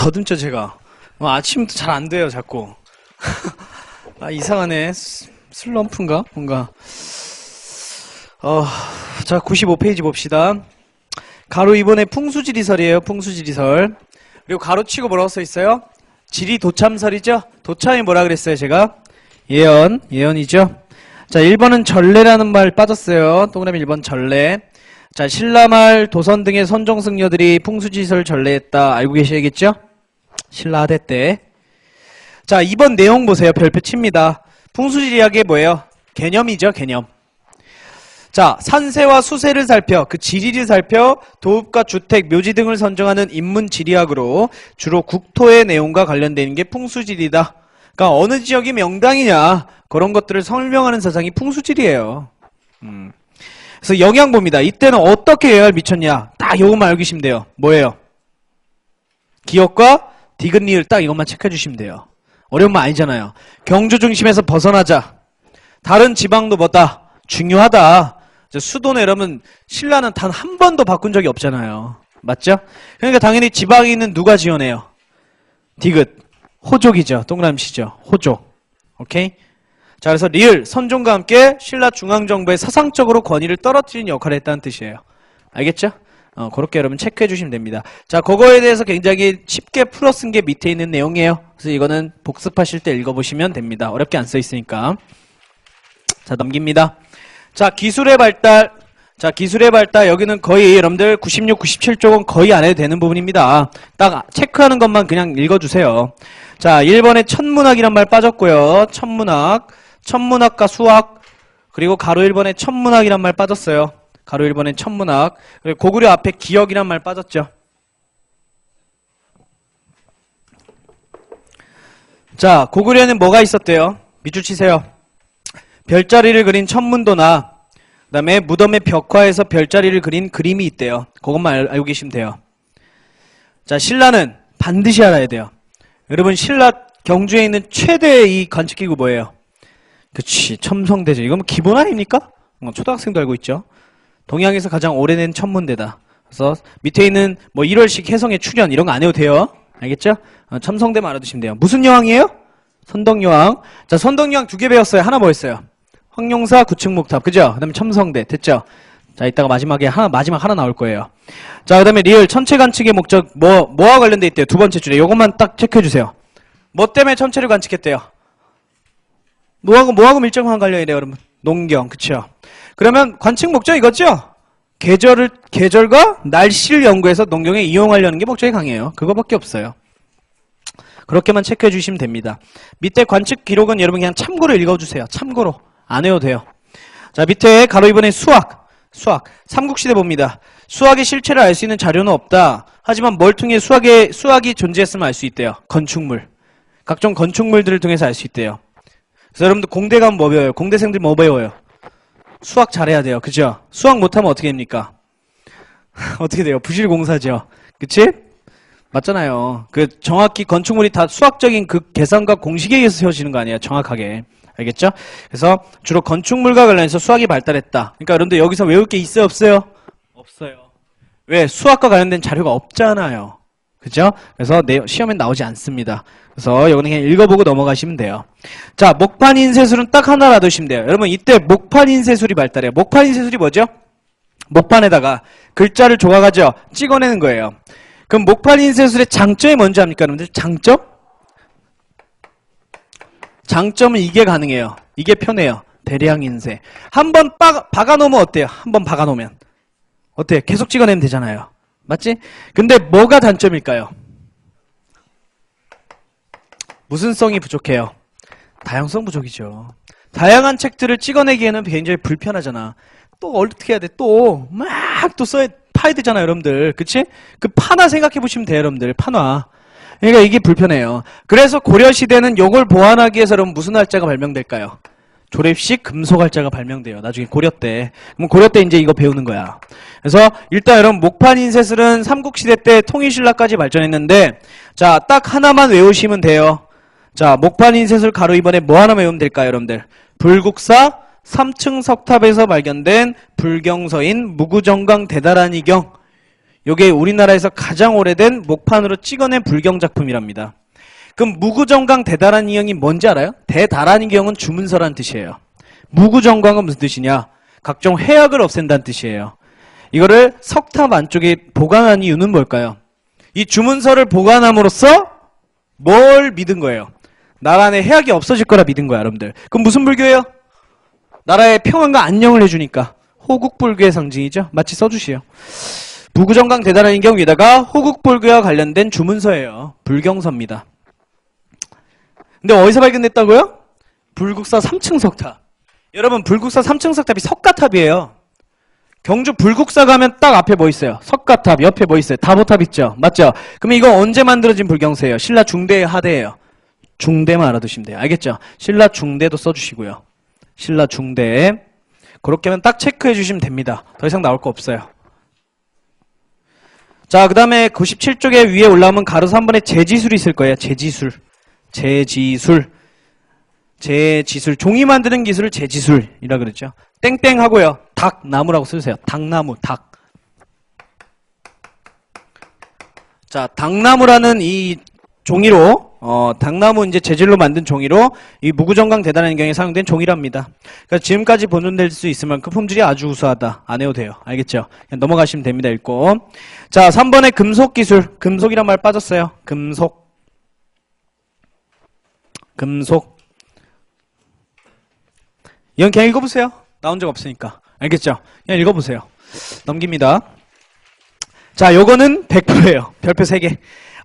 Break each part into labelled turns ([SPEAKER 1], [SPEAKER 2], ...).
[SPEAKER 1] 더듬죠 제가. 아침부터 잘 안 돼요 자꾸. 아 이상하네. 슬럼프인가? 뭔가. 자 95페이지 봅시다. 가로 2번에 풍수지리설이에요. 풍수지리설. 그리고 가로치고 뭐라고 써있어요? 지리 도참설이죠? 도참이 뭐라 그랬어요 제가? 예언이죠? 자 1번은 전례라는 말 빠졌어요. 동그라미 1번 전례. 자 신라말 도선 등의 선종승려들이 풍수지리설 전례했다. 알고 계셔야겠죠? 신라 하대 때. 자 2번 내용 보세요. 별표 칩니다. 풍수지리학의 뭐예요? 개념이죠 개념. 자 산세와 수세를 살펴 그 지리를 살펴 도읍과 주택, 묘지 등을 선정하는 인문지리학으로 주로 국토의 내용과 관련되는 게 풍수지리다. 그러니까 어느 지역이 명당이냐 그런 것들을 설명하는 사상이 풍수지리예요. 그래서 영향 봅니다. 이때는 어떻게 영향을 미쳤냐 딱 이것만 알고 계시면 돼요. 뭐예요? 기역과 디귿 리을 딱 이것만 체크해 주시면 돼요. 어려운 말 아니잖아요. 경주 중심에서 벗어나자. 다른 지방도 뭐다? 중요하다. 수도는 여러분 신라는 단 한 번도 바꾼 적이 없잖아요. 맞죠? 그러니까 당연히 지방에 있는 누가 지어내요? 디귿. 호족이죠. 동그라미시죠. 호족. 오케이? 자 그래서 리을, 선종과 함께 신라 중앙정부의 사상적으로 권위를 떨어뜨리는 역할을 했다는 뜻이에요. 알겠죠? 그렇게 여러분 체크해 주시면 됩니다. 자 그거에 대해서 굉장히 쉽게 풀어 쓴 게 밑에 있는 내용이에요. 그래서 이거는 복습하실 때 읽어보시면 됩니다. 어렵게 안 써 있으니까. 자 넘깁니다. 자 기술의 발달. 자 기술의 발달 여기는 거의 여러분들 96, 97쪽은 거의 안 해도 되는 부분입니다. 딱 체크하는 것만 그냥 읽어주세요. 자 1번에 천문학이란 말 빠졌고요. 천문학과 수학. 그리고 가로 1번에 천문학이란 말 빠졌어요. 가로 1번에 천문학. 그리고 고구려 앞에 기역이란 말 빠졌죠. 자 고구려에는 뭐가 있었대요? 밑줄 치세요. 별자리를 그린 천문도나 그 다음에 무덤의 벽화에서 별자리를 그린 그림이 있대요. 그것만 알고 계시면 돼요. 자 신라는 반드시 알아야 돼요. 여러분 신라 경주에 있는 최대의 이 관측기구 뭐예요? 그치 첨성대죠. 이건 기본 아닙니까? 초등학생도 알고 있죠. 동양에서 가장 오래된 천문대다. 그래서 밑에 있는 뭐 1월씩 혜성의 출현 이런 거 안 해도 돼요. 알겠죠? 첨성대만 알아두시면 돼요. 무슨 여왕이에요? 선덕여왕. 자 선덕여왕 2개 배웠어요. 하나 뭐였어요? 황룡사 구층목탑. 그죠? 그 다음에 첨성대. 됐죠? 자 이따가 마지막 하나 나올 거예요. 자 그 다음에 리을 천체 관측의 목적 뭐와 관련돼 있대요? 두 번째 줄에 요것만 딱 체크해 주세요. 뭐 때문에 천체를 관측했대요? 뭐하고 밀접한 관련이래요 여러분? 농경. 그쵸? 그러면 관측 목적 이거죠? 계절과 날씨를 연구해서 농경에 이용하려는 게 목적이 강해요. 그거밖에 없어요. 그렇게만 체크해 주시면 됩니다. 밑에 관측 기록은 여러분 그냥 참고로 읽어주세요. 참고로. 안 해도 돼요. 자 밑에 가로 2번에 수학. 삼국시대 봅니다. 수학의 실체를 알 수 있는 자료는 없다. 하지만 뭘 통해 수학이 존재했으면 알 수 있대요. 건축물. 각종 건축물들을 통해서 알 수 있대요. 그래서 여러분들 공대 가면 뭐 배워요? 공대생들 뭐 배워요? 수학 잘해야 돼요. 그죠? 수학 못하면 어떻게 됩니까? 어떻게 돼요? 부실공사죠. 그치? 맞잖아요. 그 정확히 건축물이 다 수학적인 그 계산과 공식에 의해서 세워지는 거 아니에요? 정확하게. 알겠죠? 그래서 주로 건축물과 관련해서 수학이 발달했다. 그러니까 여러분들 여기서 외울 게 있어요? 없어요? 없어요. 왜? 수학과 관련된 자료가 없잖아요. 그죠? 그래서 시험엔 나오지 않습니다. 그래서 이거는 그냥 읽어보고 넘어가시면 돼요. 자, 목판인쇄술은 딱 하나 놔두시면 돼요. 여러분 이때 목판인쇄술이 발달해요. 목판인쇄술이 뭐죠? 목판에다가 글자를 조각하죠. 찍어내는 거예요. 그럼 목판인쇄술의 장점이 뭔지 압니까 여러분들? 장점은 이게 가능해요. 이게 편해요. 대량인쇄. 한번 박아놓으면 어때요? 한번 박아놓으면 어때요? 계속 찍어내면 되잖아요. 맞지? 근데 뭐가 단점일까요? 무슨 성이 부족해요? 다양성 부족이죠. 다양한 책들을 찍어내기에는 굉장히 불편하잖아. 또 어떻게 해야 돼? 또 막 또 파야 되잖아요 여러분들. 그치? 그 판화 생각해 보시면 돼요 여러분들. 판화. 그러니까 이게 불편해요. 그래서 고려시대는 요걸 보완하기 위해서 여러분 무슨 활자가 발명될까요? 조립식 금속활자가 발명돼요. 나중에 고려 때. 그럼 고려 때 이제 이거 배우는 거야. 그래서 일단 여러분 목판인쇄술은 삼국시대 때 통일신라까지 발전했는데 자, 딱 하나만 외우시면 돼요. 자, 목판인쇄술 가로 2번에 뭐 하나 외우면 될까요 여러분들? 불국사 3층 석탑에서 발견된 불경서인 무구정강 대다란이경. 요게 우리나라에서 가장 오래된 목판으로 찍어낸 불경 작품이랍니다. 그럼 무구정강 대다란이경이 뭔지 알아요? 대다란이경은 주문서란 뜻이에요. 무구정강은 무슨 뜻이냐? 각종 해악을 없앤다는 뜻이에요. 이거를 석탑 안쪽에 보관한 이유는 뭘까요? 이 주문서를 보관함으로써 뭘 믿은 거예요? 나라 안에 해악이 없어질 거라 믿은 거야, 여러분들. 그럼 무슨 불교예요? 나라의 평안과 안녕을 해주니까 호국불교의 상징이죠. 마치 써주시오. 무구정강 대다란이경 위에다가 호국불교와 관련된 주문서예요. 불경서입니다. 근데 어디서 발견됐다고요? 불국사 3층 석탑. 여러분, 불국사 3층 석탑이 석가탑이에요. 경주 불국사 가면 딱 앞에 뭐 있어요? 석가탑, 옆에 뭐 있어요? 다보탑 있죠? 맞죠? 그러면 이거 언제 만들어진 불경서예요? 신라 중대의 하대예요. 중대만 알아두시면 돼요. 알겠죠? 신라 중대도 써주시고요. 신라 중대. 그렇게 하면 딱 체크해 주시면 됩니다. 더 이상 나올 거 없어요. 자, 그 다음에 97쪽에 위에 올라오면 가로 3번에 제지술이 있을 거예요. 제지술. 제지술. 제지술. 종이 만드는 기술을 제지술이라 그랬죠. 땡땡 하고요. 닭나무라고 쓰세요. 닭나무, 닭. 자, 닭나무라는 이 종이로, 닭나무 이제 재질로 만든 종이로 이 무구정강 대다란이경에 사용된 종이랍니다. 그러니까 지금까지 보존될 수 있을 만큼 품질이 아주 우수하다. 안 해도 돼요. 알겠죠? 그냥 넘어가시면 됩니다. 읽고. 자, 3번에 금속 기술. 금속이란 말 빠졌어요. 금속. 금속. 이건 그냥 읽어보세요. 나온 적 없으니까. 알겠죠? 그냥 읽어보세요. 넘깁니다. 자, 요거는 100%예요. 별표 3개.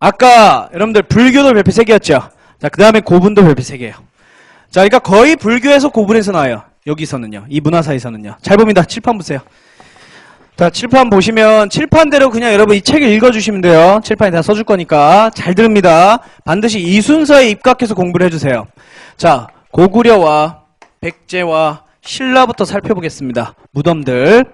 [SPEAKER 1] 아까 여러분들 불교도 별표 3개였죠? 자, 그 다음에 고분도 별표 3개예요. 자, 그러니까 거의 불교에서 고분에서 나와요. 여기서는요. 이 문화사에서는요. 잘 봅니다. 칠판 보세요. 자, 칠판 보시면 칠판대로 그냥 여러분 이 책을 읽어주시면 돼요. 칠판에 다 써줄 거니까. 잘 들읍니다. 반드시 이 순서에 입각해서 공부를 해주세요. 자, 고구려와 백제와 신라부터 살펴보겠습니다. 무덤들.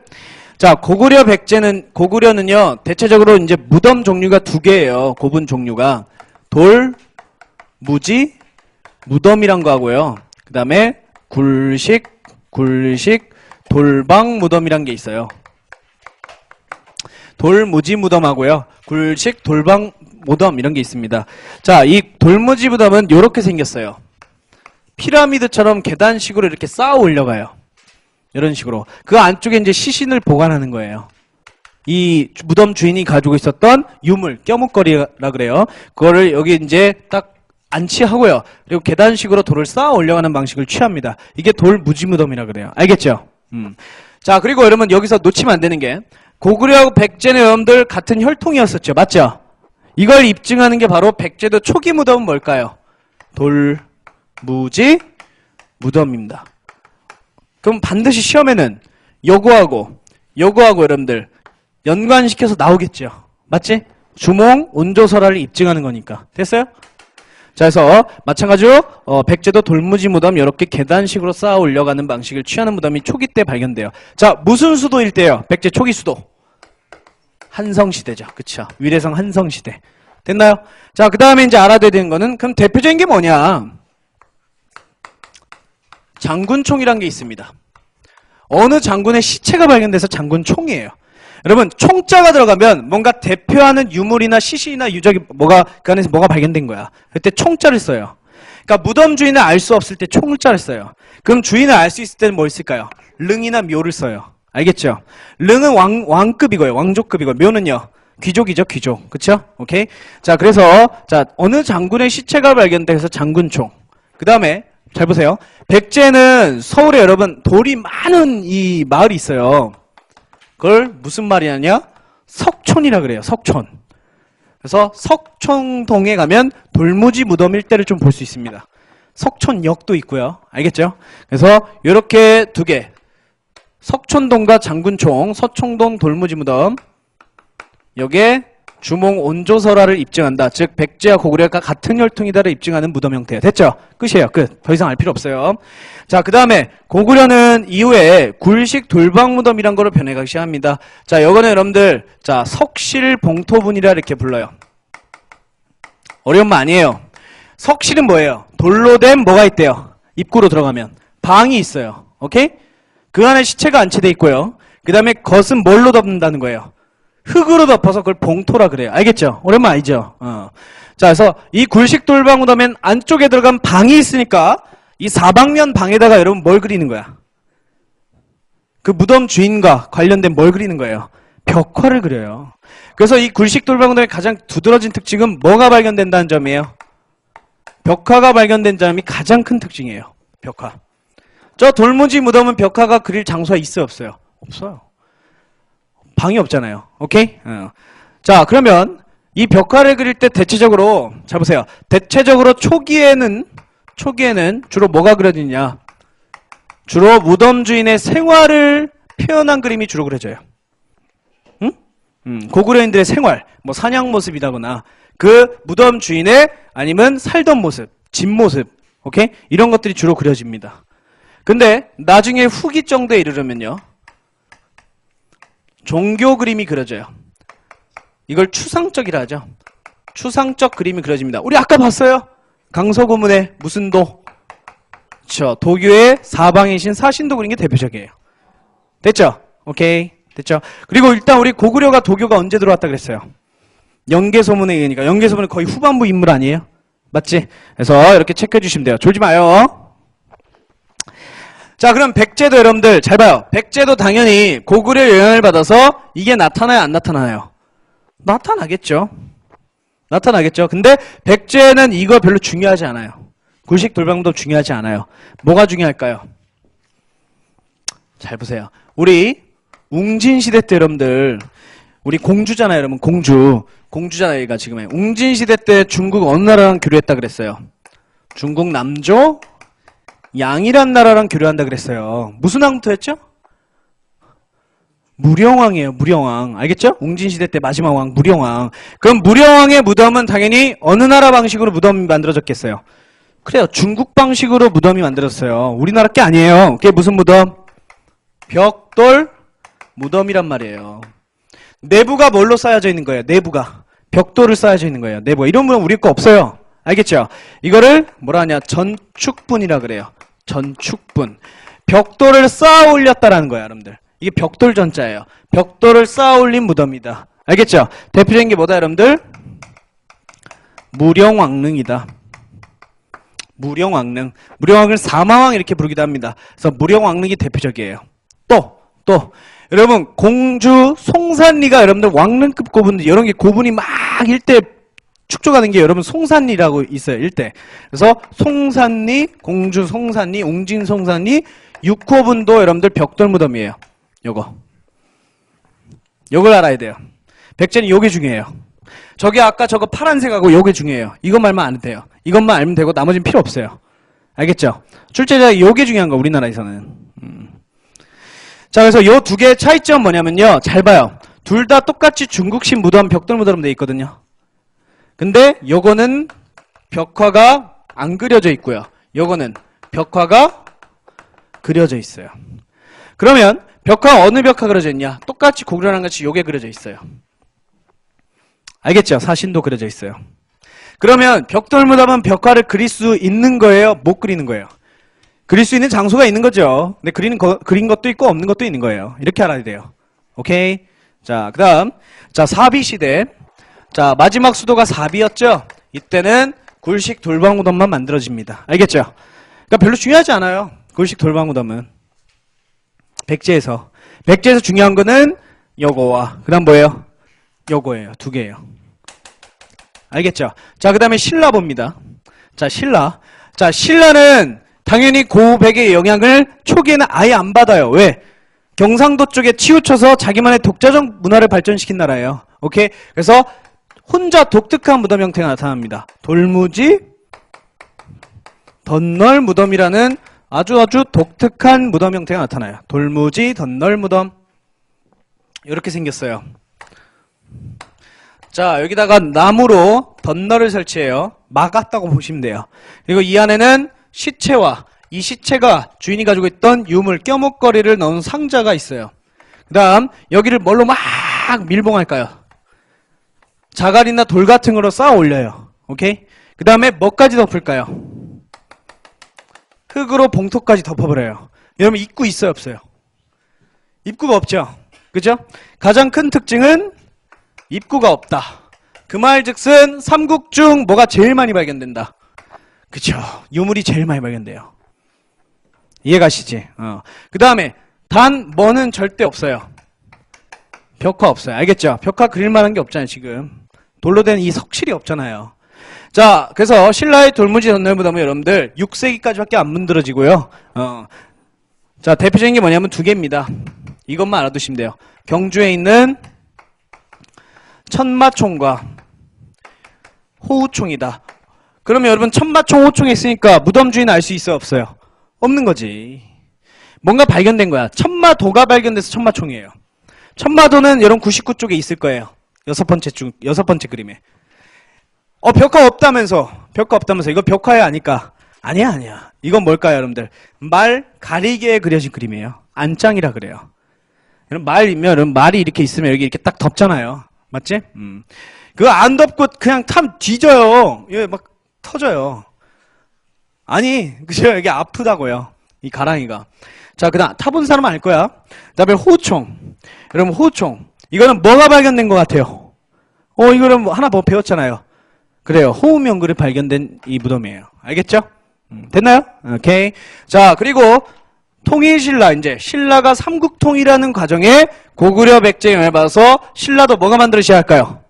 [SPEAKER 1] 자, 고구려는요, 대체적으로 이제 무덤 종류가 2개예요. 고분 종류가. 돌, 무지, 무덤이란 거 하고요. 그 다음에 굴식, 돌방 무덤이란 게 있어요. 돌무지 무덤하고요. 굴식, 돌방 무덤 이런 게 있습니다. 자, 이 돌무지 무덤은 요렇게 생겼어요. 피라미드처럼 계단식으로 이렇게 쌓아 올려가요. 이런 식으로. 그 안쪽에 이제 시신을 보관하는 거예요. 이 무덤 주인이 가지고 있었던 유물, 껴묵거리라 그래요. 그거를 여기 이제 딱 안치하고요. 그리고 계단식으로 돌을 쌓아 올려가는 방식을 취합니다. 이게 돌무지무덤이라 그래요. 알겠죠? 자, 그리고 여러분 여기서 놓치면 안 되는 게 고구려하고 백제는 여러분들 같은 혈통이었었죠. 맞죠? 이걸 입증하는 게 바로 백제도 초기 무덤은 뭘까요? 돌무지 무덤입니다. 그럼 반드시 시험에는 요거하고 여러분들 연관시켜서 나오겠죠. 맞지? 주몽, 온조설화를 입증하는 거니까. 됐어요? 자, 그래서 마찬가지로 백제도 돌무지 무덤 이렇게 계단식으로 쌓아 올려가는 방식을 취하는 무덤이 초기 때 발견돼요. 자, 무슨 수도일 때요? 백제 초기 수도. 한성시대죠. 그쵸? 위례성 한성시대. 됐나요? 자, 그 다음에 이제 알아둬야 되는 거는 그럼 대표적인 게 뭐냐? 장군총이란 게 있습니다. 어느 장군의 시체가 발견돼서 장군총이에요. 여러분, 총자가 들어가면 뭔가 대표하는 유물이나 시신이나 유적이 그 안에서 뭐가 발견된 거야. 그때 총자를 써요. 그러니까 무덤 주인을 알 수 없을 때 총자를 써요. 그럼 주인을 알 수 있을 때는 뭐 있을까요? 릉이나 묘를 써요. 알겠죠? 릉은 왕급이고요. 왕족급이고 묘는요. 귀족이죠, 귀족. 그쵸? 오케이? 자, 그래서 어느 장군의 시체가 발견돼서 장군총. 그 다음에 잘 보세요. 백제는 서울에 여러분 돌이 많은 이 마을이 있어요. 그걸 무슨 말이냐냐? 석촌이라 그래요. 석촌. 그래서 석촌동에 가면 돌무지 무덤 일대를 좀 볼 수 있습니다. 석촌역도 있고요. 알겠죠? 그래서 이렇게 2개. 석촌동과 장군총, 서총동 돌무지 무덤. 여기에 주몽 온조설화를 입증한다. 즉 백제와 고구려가 같은 혈통이다를 입증하는 무덤 형태예요. 됐죠? 끝이에요. 끝. 더 이상 알 필요 없어요. 자, 그 다음에 고구려는 이후에 굴식 돌방 무덤이란 거로 변해가기 시작합니다. 자, 요거는 여러분들 자 석실 봉토분이라 이렇게 불러요. 어려운 말 아니에요. 석실은 뭐예요? 돌로 된 뭐가 있대요? 입구로 들어가면 방이 있어요. 오케이? 그 안에 시체가 안치돼 있고요. 그 다음에 겉은 뭘로 덮는다는 거예요? 흙으로 덮어서 그걸 봉토라 그래요. 알겠죠? 오랜만 알죠? 자, 그래서 이 굴식 돌방무덤엔 안쪽에 들어간 방이 있으니까 이 사방면 방에다가 여러분 뭘 그리는 거야? 그 무덤 주인과 관련된 뭘 그리는 거예요? 벽화를 그려요. 그래서 이 굴식 돌방무덤의 가장 두드러진 특징은 뭐가 발견된다는 점이에요? 벽화가 발견된 점이 가장 큰 특징이에요. 벽화. 저 돌무지 무덤은 벽화가 그릴 장소가 있어요, 없어요? 없어요. 방이 없잖아요. 오케이? 자, 그러면 이 벽화를 그릴 때 대체적으로, 자 보세요. 대체적으로 초기에는 주로 뭐가 그려지냐? 주로 무덤 주인의 생활을 표현한 그림이 주로 그려져요. 응? 고구려인들의 생활, 뭐 사냥 모습이다거나 그 무덤 주인의 아니면 살던 모습, 집 모습, 오케이? 이런 것들이 주로 그려집니다. 근데 나중에 후기 정도에 이르려면요. 종교 그림이 그려져요. 이걸 추상적이라 하죠. 추상적 그림이 그려집니다. 우리 아까 봤어요? 강서구문의 무슨 도? 그쵸. 도교의 사방이신 사신도 그린 게 대표적이에요. 됐죠? 오케이. 됐죠? 그리고 일단 우리 고구려가 도교가 언제 들어왔다 그랬어요? 연개소문에 의하니까. 연개소문은 거의 후반부 인물 아니에요? 맞지? 그래서 이렇게 체크해 주시면 돼요. 졸지 마요. 자, 그럼 백제도 여러분들 잘 봐요. 백제도 당연히 고구려 영향을 받아서 이게 나타나요, 안 나타나요? 나타나겠죠. 나타나겠죠. 근데 백제는 이거 별로 중요하지 않아요. 굴식 돌방무덤 중요하지 않아요. 뭐가 중요할까요? 잘 보세요. 우리 웅진시대 때 여러분들 우리 공주잖아요, 여러분. 공주잖아요, 얘가 지금. 웅진시대 때 중국 어느 나라랑 교류했다 그랬어요? 중국 남조 양이란 나라랑 교류한다 그랬어요. 무슨 왕부터 했죠? 무령왕이에요. 무령왕. 알겠죠? 웅진시대 때 마지막 왕 무령왕. 그럼 무령왕의 무덤은 당연히 어느 나라 방식으로 무덤이 만들어졌겠어요? 그래요. 중국 방식으로 무덤이 만들어졌어요. 우리나라 게 아니에요. 그게 무슨 무덤? 벽돌 무덤이란 말이에요. 내부가 뭘로 쌓여져 있는 거예요? 내부가. 벽돌을 쌓여져 있는 거예요. 내부가. 이런 무덤 우리 거 없어요. 알겠죠? 이거를 뭐라 하냐? 전축분이라 그래요. 전축분. 벽돌을 쌓아 올렸다라는 거예요, 여러분들. 이게 벽돌 전자예요. 벽돌을 쌓아 올린 무덤이다. 알겠죠? 대표적인 게 뭐다, 여러분들? 무령왕릉이다. 무령왕릉. 무령왕릉을 사마왕 이렇게 부르기도 합니다. 그래서 무령왕릉이 대표적이에요. 또 여러분 공주 송산리가 여러분들 왕릉급 고분 이런 게 고분이 막 일대 축조가는 게 여러분 송산리라고 있어요. 일대. 그래서 송산리, 공주 송산리, 웅진 송산리 6호분도 여러분들 벽돌 무덤이에요. 요걸 알아야 돼요. 백제는 요게 중요해요. 저기 아까 저거 파란색하고 요게 중요해요. 이것만 알면 안 돼요. 이것만 알면 되고 나머지는 필요 없어요. 알겠죠? 출제자 요게 중요한 거 우리나라에서는. 자, 그래서 요 두 개의 차이점 뭐냐면요. 잘 봐요. 둘 다 똑같이 중국식 무덤, 벽돌 무덤으로 돼 있거든요. 근데 요거는 벽화가 안 그려져 있고요. 요거는 벽화가 그려져 있어요. 그러면 벽화 어느 벽화 그려져 있냐? 똑같이 고구려랑 같이 요게 그려져 있어요. 알겠죠? 사신도 그려져 있어요. 그러면 벽돌 무덤은 벽화를 그릴 수 있는 거예요? 못 그리는 거예요? 그릴 수 있는 장소가 있는 거죠. 근데 그린 것도 있고 없는 것도 있는 거예요. 이렇게 알아야 돼요. 오케이? 자, 그 다음. 자, 사비시대. 자, 마지막 수도가 사비였죠? 이때는 굴식 돌방무덤만 만들어집니다. 알겠죠? 그러니까 별로 중요하지 않아요. 굴식 돌방무덤은. 백제에서 중요한 거는 요거와, 그 다음 뭐예요? 요거예요. 두 개예요. 알겠죠? 자, 그 다음에 신라 봅니다. 자, 신라. 자, 신라는 당연히 고백의 영향을 초기에는 아예 안 받아요. 왜? 경상도 쪽에 치우쳐서 자기만의 독자적 문화를 발전시킨 나라예요. 오케이? 그래서 혼자 독특한 무덤 형태가 나타납니다. 돌무지, 덧널 무덤이라는 아주 독특한 무덤 형태가 나타나요. 돌무지, 덧널 무덤. 이렇게 생겼어요. 자, 여기다가 나무로 덧널을 설치해요. 막았다고 보시면 돼요. 그리고 이 안에는 시체와 이 시체가 주인이 가지고 있던 유물, 껴목걸이를 넣은 상자가 있어요. 그 다음 여기를 뭘로 막 밀봉할까요? 자갈이나 돌 같은 거로 쌓아 올려요. 오케이? 그 다음에 뭐까지 덮을까요? 흙으로 봉토까지 덮어버려요. 여러분 입구 있어요, 없어요? 입구가 없죠? 그죠? 가장 큰 특징은 입구가 없다. 그 말즉슨 삼국 중 뭐가 제일 많이 발견된다. 그쵸. 유물이 제일 많이 발견돼요. 이해가시지? 그 다음에 단 뭐는 절대 없어요. 벽화 없어요. 알겠죠? 벽화 그릴 만한 게 없잖아요. 지금 돌로 된 이 석실이 없잖아요. 자, 그래서 신라의 돌무지 전멸무덤은 여러분들 6세기까지밖에 안 만들어지고요. 자, 대표적인 게 뭐냐면 두 개입니다. 이것만 알아두시면 돼요. 경주에 있는 천마총과 호우총이다. 그러면 여러분 천마총, 호우총에 있으니까 무덤 주인 알 수 있어요? 없어요? 없는 거지. 뭔가 발견된 거야. 천마도가 발견돼서 천마총이에요. 천마도는 여러분 99쪽에 있을 거예요. 여섯 번째 그림에. 벽화 없다면서. 벽화 없다면서. 이거 벽화야 아니까. 아니야. 이건 뭘까요, 여러분들? 말 가리개에 그려진 그림이에요. 안장이라 그래요. 여러분 말이면 말이 이렇게 있으면 여기 이렇게 딱 덮잖아요. 맞지? 그거 안 덮고 그냥 탐 뒤져요. 이게 막 터져요. 아니, 그죠? 여기 아프다고요. 이 가랑이가. 자, 그 다음 타본 사람은 알 거야. 그 다음에 호총. 여러분 호총. 이거는 뭐가 발견된 것 같아요? 이거는 하나 뭐 배웠잖아요. 그래요. 호우명굴이 발견된 이 무덤이에요. 알겠죠? 됐나요? 오케이. 자, 그리고 통일신라, 이제 신라가 삼국통일하는 과정에 고구려 백제에 영향을 받아서 신라도 뭐가 만들어지기 시작할까요?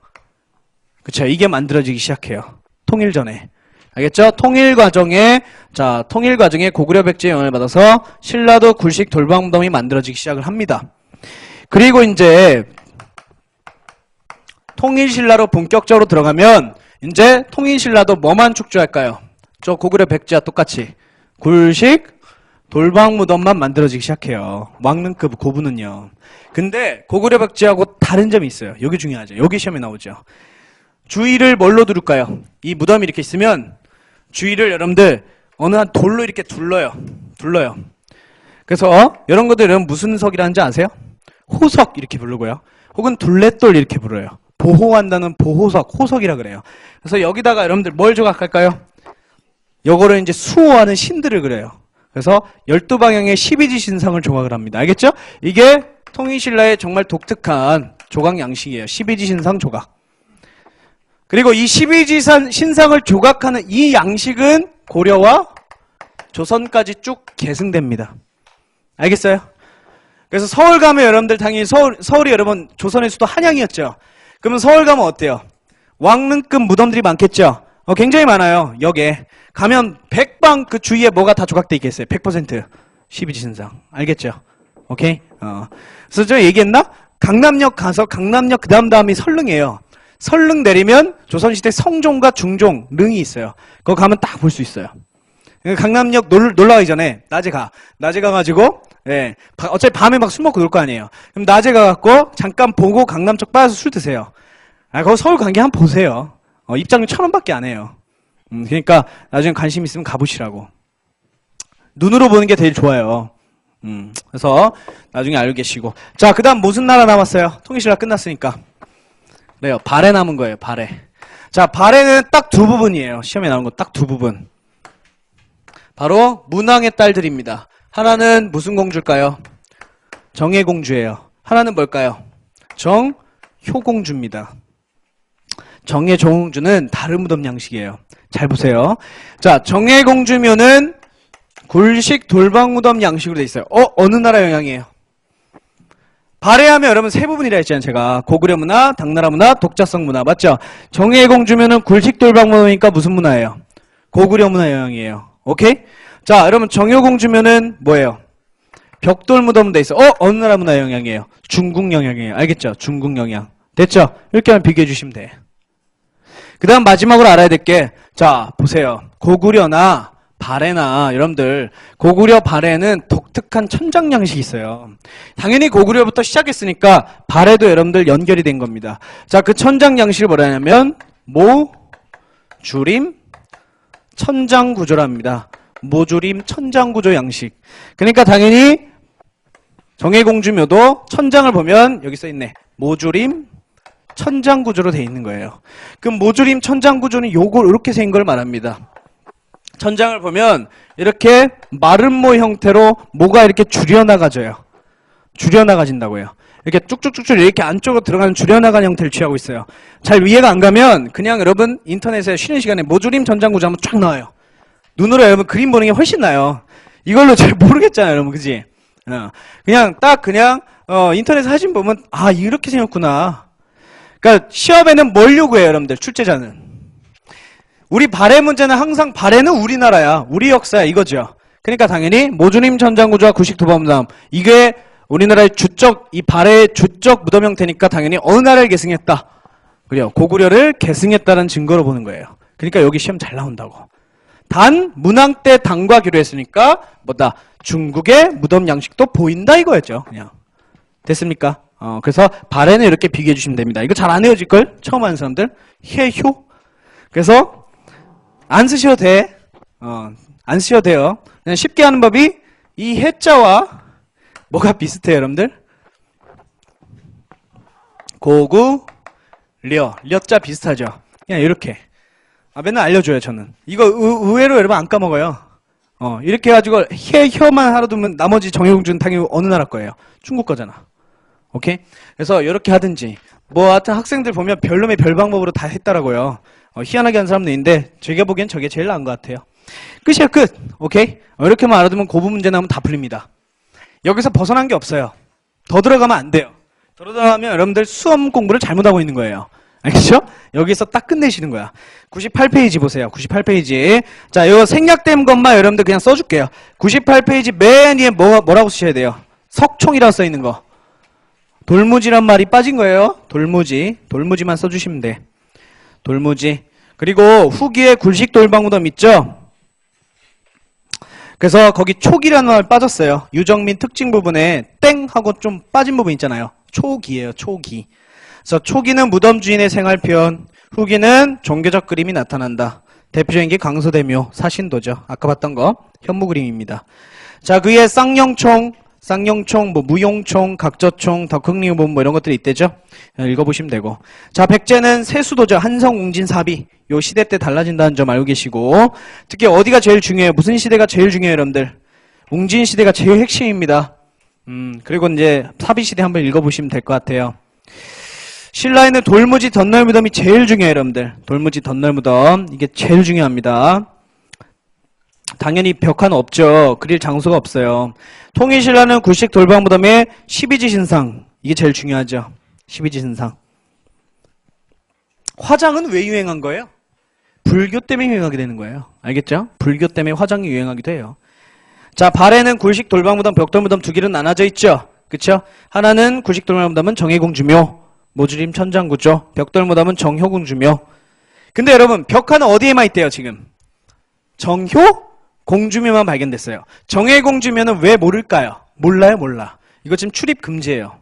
[SPEAKER 1] 그쵸. 이게 만들어지기 시작해요. 통일 전에. 알겠죠? 통일 과정에 고구려 백제에 영향을 받아서 신라도 굴식 돌방무덤이 만들어지기 시작을 합니다. 그리고 이제 통일신라로 본격적으로 들어가면 이제 통일신라도 뭐만 축조할까요? 저 고구려 백제와 똑같이 굴식 돌방무덤만 만들어지기 시작해요. 왕릉급 고분은요. 근데 고구려 백제하고 다른 점이 있어요. 여기 중요하죠. 여기 시험에 나오죠. 주위를 뭘로 두를까요? 이 무덤이 이렇게 있으면 주위를 여러분들 어느 한 돌로 이렇게 둘러요. 그래서 이런 것들은 무슨 석이라는지 아세요? 호석 이렇게 부르고요. 혹은 둘레돌 이렇게 부르요. 보호한다는 보호석, 호석이라 그래요. 그래서 여기다가 여러분들 뭘 조각할까요? 요거를 이제 수호하는 신들을 그려요. 그래서 12방향의 12지 신상을 조각을 합니다. 알겠죠? 이게 통일신라의 정말 독특한 조각 양식이에요. 12지 신상 조각. 그리고 이 12지 신상을 조각하는 이 양식은 고려와 조선까지 쭉 계승됩니다. 알겠어요? 그래서 서울 가면 여러분들 당연히 서울이 여러분 조선의 수도 한양이었죠. 그러면 서울 가면 어때요? 왕릉급 무덤들이 많겠죠? 굉장히 많아요. 역에. 가면 100방 그 주위에 뭐가 다 조각돼 있겠어요? 100% 12지 신상. 알겠죠? 오케이? 그래서 저 얘기했나? 강남역 가서 강남역 그 다음이 설릉이에요. 설릉 내리면 조선시대 성종과 중종, 릉이 있어요. 그거 가면 딱 볼 수 있어요. 강남역 놀러 가기 전에 낮에 가가지고 예, 어차피 밤에 막 술 먹고 놀 거 아니에요. 그럼 낮에 가갖고 잠깐 보고 강남 쪽 빠져서 술 드세요. 그거 서울 관계 한번 보세요. 입장료 1,000원밖에 안 해요. 그러니까 나중에 관심 있으면 가보시라고. 눈으로 보는 게 제일 좋아요. 그래서 나중에 알고 계시고. 자, 그 다음 무슨 나라 남았어요? 통일신라 끝났으니까. 그래요. 발해 남은 거예요. 발해. 자, 발해는 딱 두 부분이에요. 시험에 나온 거 딱 두 부분. 바로 문왕의 딸들입니다. 하나는 무슨 공주일까요? 정혜공주예요. 하나는 뭘까요? 정효공주입니다. 정혜공주는 다른 무덤 양식이에요. 잘 보세요. 자, 정혜공주면은 굴식 돌방무덤 양식으로 돼 있어요. 어느 나라 영향이에요? 발해하면 여러분 세 부분이라 했잖아요. 제가 고구려 문화, 당나라 문화, 독자성 문화. 맞죠? 정혜공주면은 굴식 돌방무덤이니까 무슨 문화예요? 고구려 문화 영향이에요. 오케이? 자, 여러분 정효공주면은 뭐예요? 벽돌무덤 돼 있어. 어느 나라 문화 영향이에요? 중국 영향이에요. 알겠죠? 중국 영향. 됐죠? 이렇게 하면 비교해 주시면 돼. 그 다음 마지막으로 알아야 될 게, 자, 보세요. 고구려나 발해나 여러분들 고구려 발해는 독특한 천장 양식이 있어요. 당연히 고구려부터 시작했으니까 발해도 여러분들 연결이 된 겁니다. 자, 그 천장 양식을 뭐라 하냐면 모주림 천장 구조랍니다. 모주림 천장 구조 양식. 그러니까 당연히 정혜공주묘도 천장을 보면 여기 써 있네. 모주림 천장 구조로 돼 있는 거예요. 그럼 모주림 천장 구조는 요걸 이렇게 생긴 걸 말합니다. 천장을 보면 이렇게 마름모 형태로 뭐가 이렇게 줄여나가져요. 줄여나가진다고요. 이렇게 쭉쭉쭉쭉 이렇게 안쪽으로 들어가는 줄여나가는 형태를 취하고 있어요. 잘 이해가 안 가면 그냥 여러분 인터넷에 쉬는 시간에 모듈임 전장구조 한번 쫙 나와요. 눈으로 여러분 그림 보는 게 훨씬 나아요. 이걸로 잘 모르겠잖아요, 여러분. 그지? 그냥 딱 그냥 인터넷 사진 보면 아 이렇게 생겼구나. 그러니까 시험에는 뭘 요구해요, 여러분들? 출제자는. 우리 발해 문제는 항상 발해는 우리나라야. 우리 역사야 이거죠. 그러니까 당연히 모듈임 전장구조와 구식 도범담 이게 우리나라의 주적, 이 발해의 주적 무덤 형태니까 당연히 어느 나라를 계승했다. 그래요. 고구려를 계승했다는 증거로 보는 거예요. 그러니까 여기 시험 잘 나온다고. 단 문왕 때 당과 기로했으니까 뭐다? 중국의 무덤 양식도 보인다 이거였죠. 그냥. 됐습니까? 그래서 발해는 이렇게 비교해 주시면 됩니다. 이거 잘 안 외워질걸? 처음 하는 사람들. 해효. 그래서 안 쓰셔도 돼. 안 쓰셔도 돼요. 그냥 쉽게 하는 법이 이 해자와 뭐가 비슷해요, 여러분들? 고구, 려자 비슷하죠? 그냥 이렇게. 맨날 알려줘요, 저는. 이거 의외로 여러분 안 까먹어요. 이렇게 해가지고 혀만 하러 두면 나머지 정해공주는 당연히 어느 나라 거예요? 중국 거잖아. 오케이? 그래서 이렇게 하든지. 뭐 하여튼 학생들 보면 별놈의 별 방법으로 다 했더라고요. 희한하게 한 사람도 있는데 제가 보기엔 저게 제일 나은 것 같아요. 끝이야, 끝. 오케이? 이렇게만 알아두면 고부 문제 나오면 다 풀립니다. 여기서 벗어난 게 없어요. 더 들어가면 안 돼요. 더 들어가면 여러분들 수험 공부를 잘못하고 있는 거예요. 알겠죠? 여기서 딱 끝내시는 거야. 98페이지 보세요. 98페이지. 자, 이거 생략된 것만 여러분들 그냥 써줄게요. 98페이지 맨 위에 뭐라고 쓰셔야 돼요? 석총이라고 써있는 거. 돌무지란 말이 빠진 거예요. 돌무지만 써주시면 돼. 돌무지. 그리고 후기에 굴식 돌방무덤 있죠? 그래서 거기 촉이라는 말 빠졌어요. 유정민 특징 부분에 땡 하고 좀 빠진 부분 있잖아요. 촉이에요. 촉이. 그래서 촉이는 무덤 주인의 생활 표현, 후기는 종교적 그림이 나타난다. 대표적인 게 강서대묘, 사신도죠. 아까 봤던 거 현무 그림입니다. 자, 그에 쌍용총, 뭐 무용총, 각저총, 덕흥리우본 뭐 이런 것들이 있대죠. 읽어보시면 되고. 자, 백제는 세수도죠. 한성, 웅진, 사비. 요 시대 때 달라진다는 점 알고 계시고. 특히 어디가 제일 중요해요? 무슨 시대가 제일 중요해요, 여러분들? 웅진 시대가 제일 핵심입니다. 그리고 이제 사비 시대 한번 읽어보시면 될 것 같아요. 신라에는 돌무지 덧널무덤이 제일 중요해요, 여러분들. 돌무지 덧널무덤. 이게 제일 중요합니다. 당연히 벽화는 없죠. 그릴 장소가 없어요. 통일신라는 굴식 돌방무덤의 12지 신상. 이게 제일 중요하죠. 12지 신상. 화장은 왜 유행한 거예요? 불교 때문에 유행하게 되는 거예요. 알겠죠? 불교 때문에 화장이 유행하기도 해요. 자, 발해는 굴식 돌방무덤, 벽돌무덤 두 길은 나눠져 있죠. 그쵸? 하나는 굴식 돌방무덤은 정해공주묘, 모듈임 천장구조, 벽돌무덤은 정효공주묘. 근데 여러분, 벽화는 어디에만 있대요, 지금? 정효? 공주묘만 발견됐어요. 정해공주묘는 왜 모를까요? 몰라요, 몰라. 이거 지금 출입 금지예요.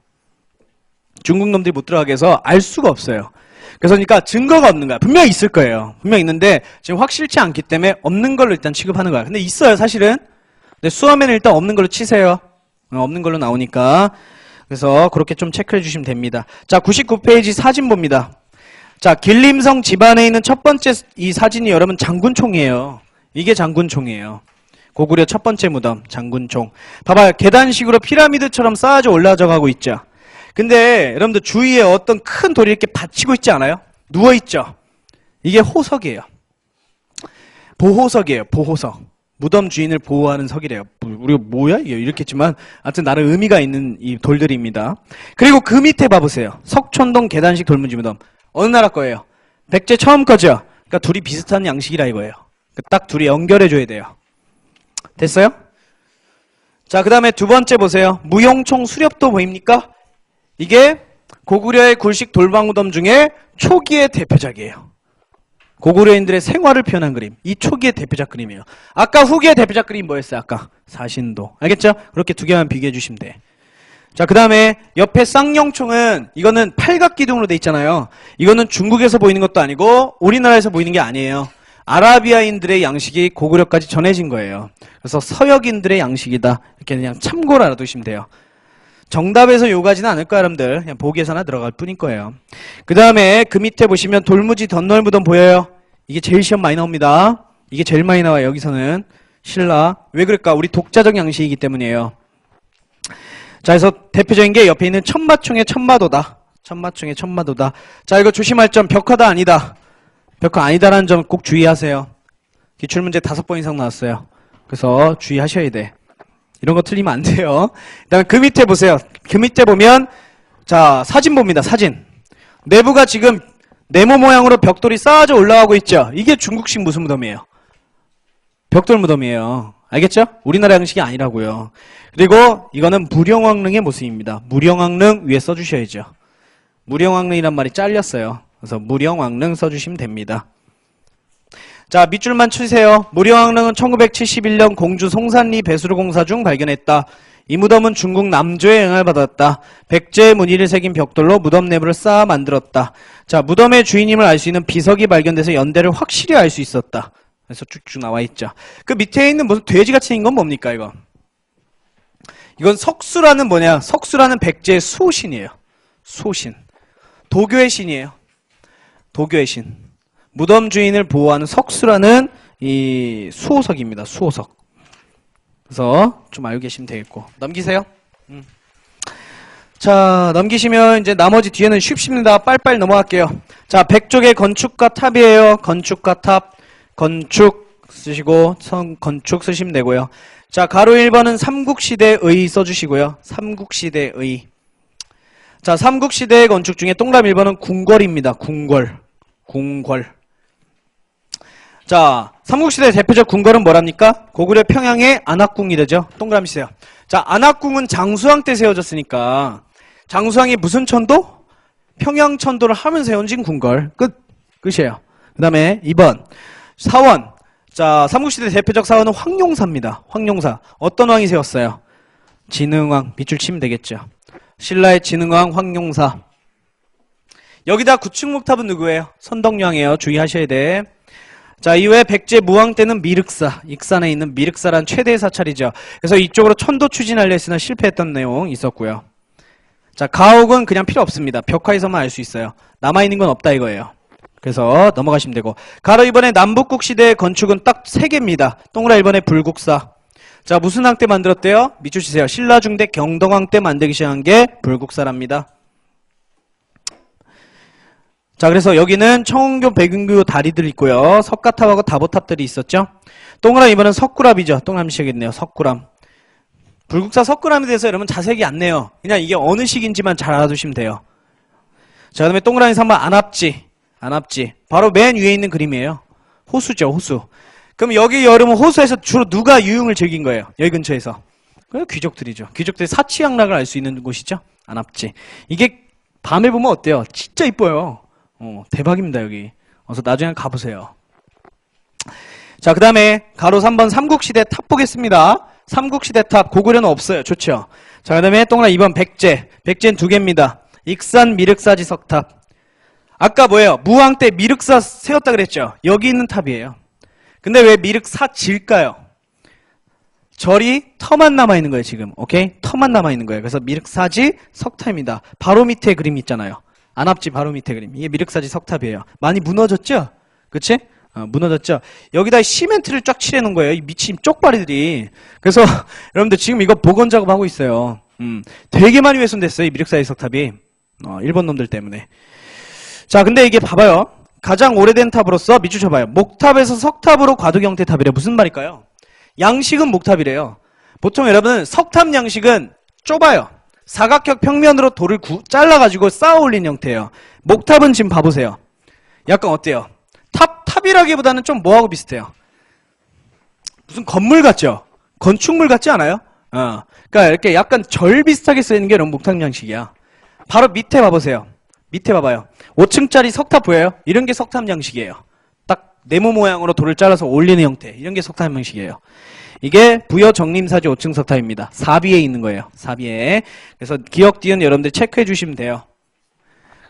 [SPEAKER 1] 중국 놈들이 못 들어가게 해서 알 수가 없어요. 그래서 그러니까 증거가 없는 거야. 분명히 있을 거예요. 분명히 있는데 지금 확실치 않기 때문에 없는 걸로 일단 취급하는 거야. 근데 있어요, 사실은. 근데 수험에는 일단 없는 걸로 치세요. 없는 걸로 나오니까. 그래서 그렇게 좀 체크해 주시면 됩니다. 자, 99페이지 사진 봅니다. 자, 길림성 집안에 있는 첫 번째 이 사진이 여러분 장군총이에요. 이게 장군총이에요. 고구려 첫 번째 무덤, 장군총. 봐봐요. 계단식으로 피라미드처럼 쌓아져 올라져 가고 있죠. 근데 여러분들 주위에 어떤 큰 돌이 이렇게 받치고 있지 않아요? 누워있죠? 이게 호석이에요. 보호석이에요. 보호석. 무덤 주인을 보호하는 석이래요. 우리가 뭐야? 이렇게 했지만 하여튼 나름 의미가 있는 이 돌들입니다. 그리고 그 밑에 봐보세요. 석촌동 계단식 돌무지 무덤. 어느 나라 거예요? 백제 처음 거죠? 그러니까 둘이 비슷한 양식이라 이거예요. 딱 둘이 연결해줘야 돼요. 됐어요? 자, 그 다음에 두 번째 보세요. 무용총 수렵도 보입니까? 이게 고구려의 굴식 돌방무덤 중에 초기의 대표작이에요. 고구려인들의 생활을 표현한 그림. 이 초기의 대표작 그림이에요. 아까 후기의 대표작 그림 뭐였어요? 아까 사신도. 알겠죠? 그렇게 두 개만 비교해 주시면 돼. 자, 그 다음에 옆에 쌍용총은 이거는 팔각기둥으로 돼 있잖아요. 이거는 중국에서 보이는 것도 아니고 우리나라에서 보이는 게 아니에요. 아라비아인들의 양식이 고구려까지 전해진 거예요. 그래서 서역인들의 양식이다. 이렇게 그냥 참고로 알아두시면 돼요. 정답에서 요가지는 않을 거야, 여러분들. 그냥 보기에서 하나 들어갈 뿐일 거예요. 그 다음에 그 밑에 보시면 돌무지 덧널무덤 보여요? 이게 제일 시험 많이 나옵니다. 이게 제일 많이 나와요, 여기서는. 신라. 왜 그럴까? 우리 독자적 양식이기 때문이에요. 자, 그래서 대표적인 게 옆에 있는 천마총의 천마도다. 천마총의 천마도다. 자, 이거 조심할 점, 벽화다 아니다. 벽화 아니다라는 점 꼭 주의하세요. 기출문제 5번 이상 나왔어요. 그래서 주의하셔야 돼. 이런 거 틀리면 안 돼요. 그다음에 그 밑에 보세요. 그 밑에 보면 자, 사진 봅니다. 사진. 내부가 지금 네모 모양으로 벽돌이 쌓아져 올라가고 있죠. 이게 중국식 무슨 무덤이에요? 벽돌 무덤이에요. 알겠죠? 우리나라 양식이 아니라고요. 그리고 이거는 무령왕릉의 모습입니다. 무령왕릉 위에 써주셔야죠. 무령왕릉이란 말이 잘렸어요. 그래서 무령왕릉 써주시면 됩니다. 자, 밑줄만 치세요. 무령왕릉은 1971년 공주 송산리 배수로 공사 중 발견했다. 이 무덤은 중국 남조의 영향을 받았다. 백제의 무늬를 새긴 벽돌로 무덤 내부를 쌓아 만들었다. 자, 무덤의 주인임을 알 수 있는 비석이 발견돼서 연대를 확실히 알 수 있었다. 그래서 쭉쭉 나와 있죠. 그 밑에 있는 무슨 돼지같이 생긴 건 뭡니까, 이거? 이건 석수라는 뭐냐? 석수라는 백제의 수호신이에요. 수호신. 도교의 신이에요. 도교의 신. 무덤 주인을 보호하는 석수라는 이 수호석입니다. 수호석. 그래서 좀 알고 계시면 되겠고. 넘기세요. 자, 넘기시면 이제 나머지 뒤에는 쉽습니다. 빨빨 넘어갈게요. 자, 백족의 건축과 탑이에요. 건축과 탑. 건축 쓰시고 건축 쓰시면 되고요. 자, 가로 1번은 삼국시대의 써주시고요. 삼국시대의. 자, 삼국시대의 건축 중에 동그라미 1번은 궁궐입니다. 궁궐. 궁궐. 자, 삼국시대 대표적 궁궐은 뭐랍니까? 고구려 평양의 안악궁이 되죠. 동그라미 세요. 자, 안악궁은 장수왕 때 세워졌으니까 장수왕이 무슨 천도? 평양천도를 하면서 세워진 궁궐. 끝이에요. 그 다음에 2번 사원. 자, 삼국시대 대표적 사원은 황룡사입니다. 황룡사. 어떤 왕이 세웠어요? 진흥왕. 밑줄 치면 되겠죠. 신라의 진흥왕 황룡사. 여기다 구축목탑은 누구예요? 선덕여왕이에요. 주의하셔야 돼. 자, 이후에 백제 무왕 때는 미륵사, 익산에 있는 미륵사란 최대의 사찰이죠. 그래서 이쪽으로 천도 추진하려 했으나 실패했던 내용 있었고요. 자, 가옥은 그냥 필요 없습니다. 벽화에서만 알 수 있어요. 남아있는 건 없다 이거예요. 그래서 넘어가시면 되고. 가로 2번에 남북국 시대의 건축은 딱 3개입니다. 동그라 1번에 불국사. 자, 무슨 왕 때 만들었대요? 밑줄 치세요. 신라 중대 경동왕 때 만들기 시작한 게 불국사랍니다. 자, 그래서 여기는 청운교, 백운교 다리들 있고요. 석가탑하고 다보탑들이 있었죠. 동그라미 2번은 석굴암이죠. 동그라미 시작했네요. 석굴암. 불국사 석굴암에 대해서 여러분 자세히 안 내요. 그냥 이게 어느 시기인지만 잘 알아두시면 돼요. 자, 그 다음에 동그라미 3번 안압지. 안압지. 바로 맨 위에 있는 그림이에요. 호수죠, 호수. 그럼 여기 여름은 호수에서 주로 누가 유흥을 즐긴 거예요? 여기 근처에서. 귀족들이죠. 귀족들이 사치양락을 알 수 있는 곳이죠. 안압지. 이게 밤에 보면 어때요? 진짜 이뻐요. 대박입니다, 여기. 그래서 나중에 가보세요. 자, 그 다음에 가로 3번 삼국시대 탑 보겠습니다. 삼국시대 탑, 고구려는 없어요. 좋죠. 자, 그 다음에 동그라미 2번 백제. 백제는 2개입니다. 익산 미륵사지 석탑. 아까 뭐예요? 무왕 때 미륵사 세웠다 그랬죠? 여기 있는 탑이에요. 근데 왜 미륵사질까요? 절이 터만 남아있는 거예요, 지금. 오케이? 터만 남아있는 거예요. 그래서 미륵사지 석탑입니다. 바로 밑에 그림 있잖아요. 안압지 바로 밑에 그림. 이게 미륵사지 석탑이에요. 많이 무너졌죠? 그치? 무너졌죠? 여기다 시멘트를 쫙 칠해놓은 거예요. 이 미친 쪽발이들이. 그래서 여러분들 지금 이거 복원 작업하고 있어요. 되게 많이 훼손됐어요. 이 미륵사지 석탑이. 일본 놈들 때문에. 자, 근데 이게 봐봐요. 가장 오래된 탑으로서 밑줄 쳐봐요. 목탑에서 석탑으로 과도 형태 탑이래. 무슨 말일까요? 양식은 목탑이래요. 보통 여러분 석탑 양식은 좁아요. 사각형 평면으로 돌을 잘라가지고 쌓아 올린 형태예요. 목탑은 지금 봐보세요. 약간 어때요? 탑이라기보다는 좀 뭐하고 비슷해요? 무슨 건물 같죠? 건축물 같지 않아요? 그러니까 이렇게 약간 절 비슷하게 쓰이는 게 이런 목탑 양식이야. 바로 밑에 봐보세요. 밑에 봐봐요. 5층짜리 석탑 보여요? 이런 게 석탑 양식이에요. 딱 네모 모양으로 돌을 잘라서 올리는 형태. 이런 게 석탑 양식이에요. 이게 부여 정림사지 5층 석탑입니다. 사비에 있는 거예요. 사비에. 그래서 기억 뒤은 여러분들 체크해 주시면 돼요.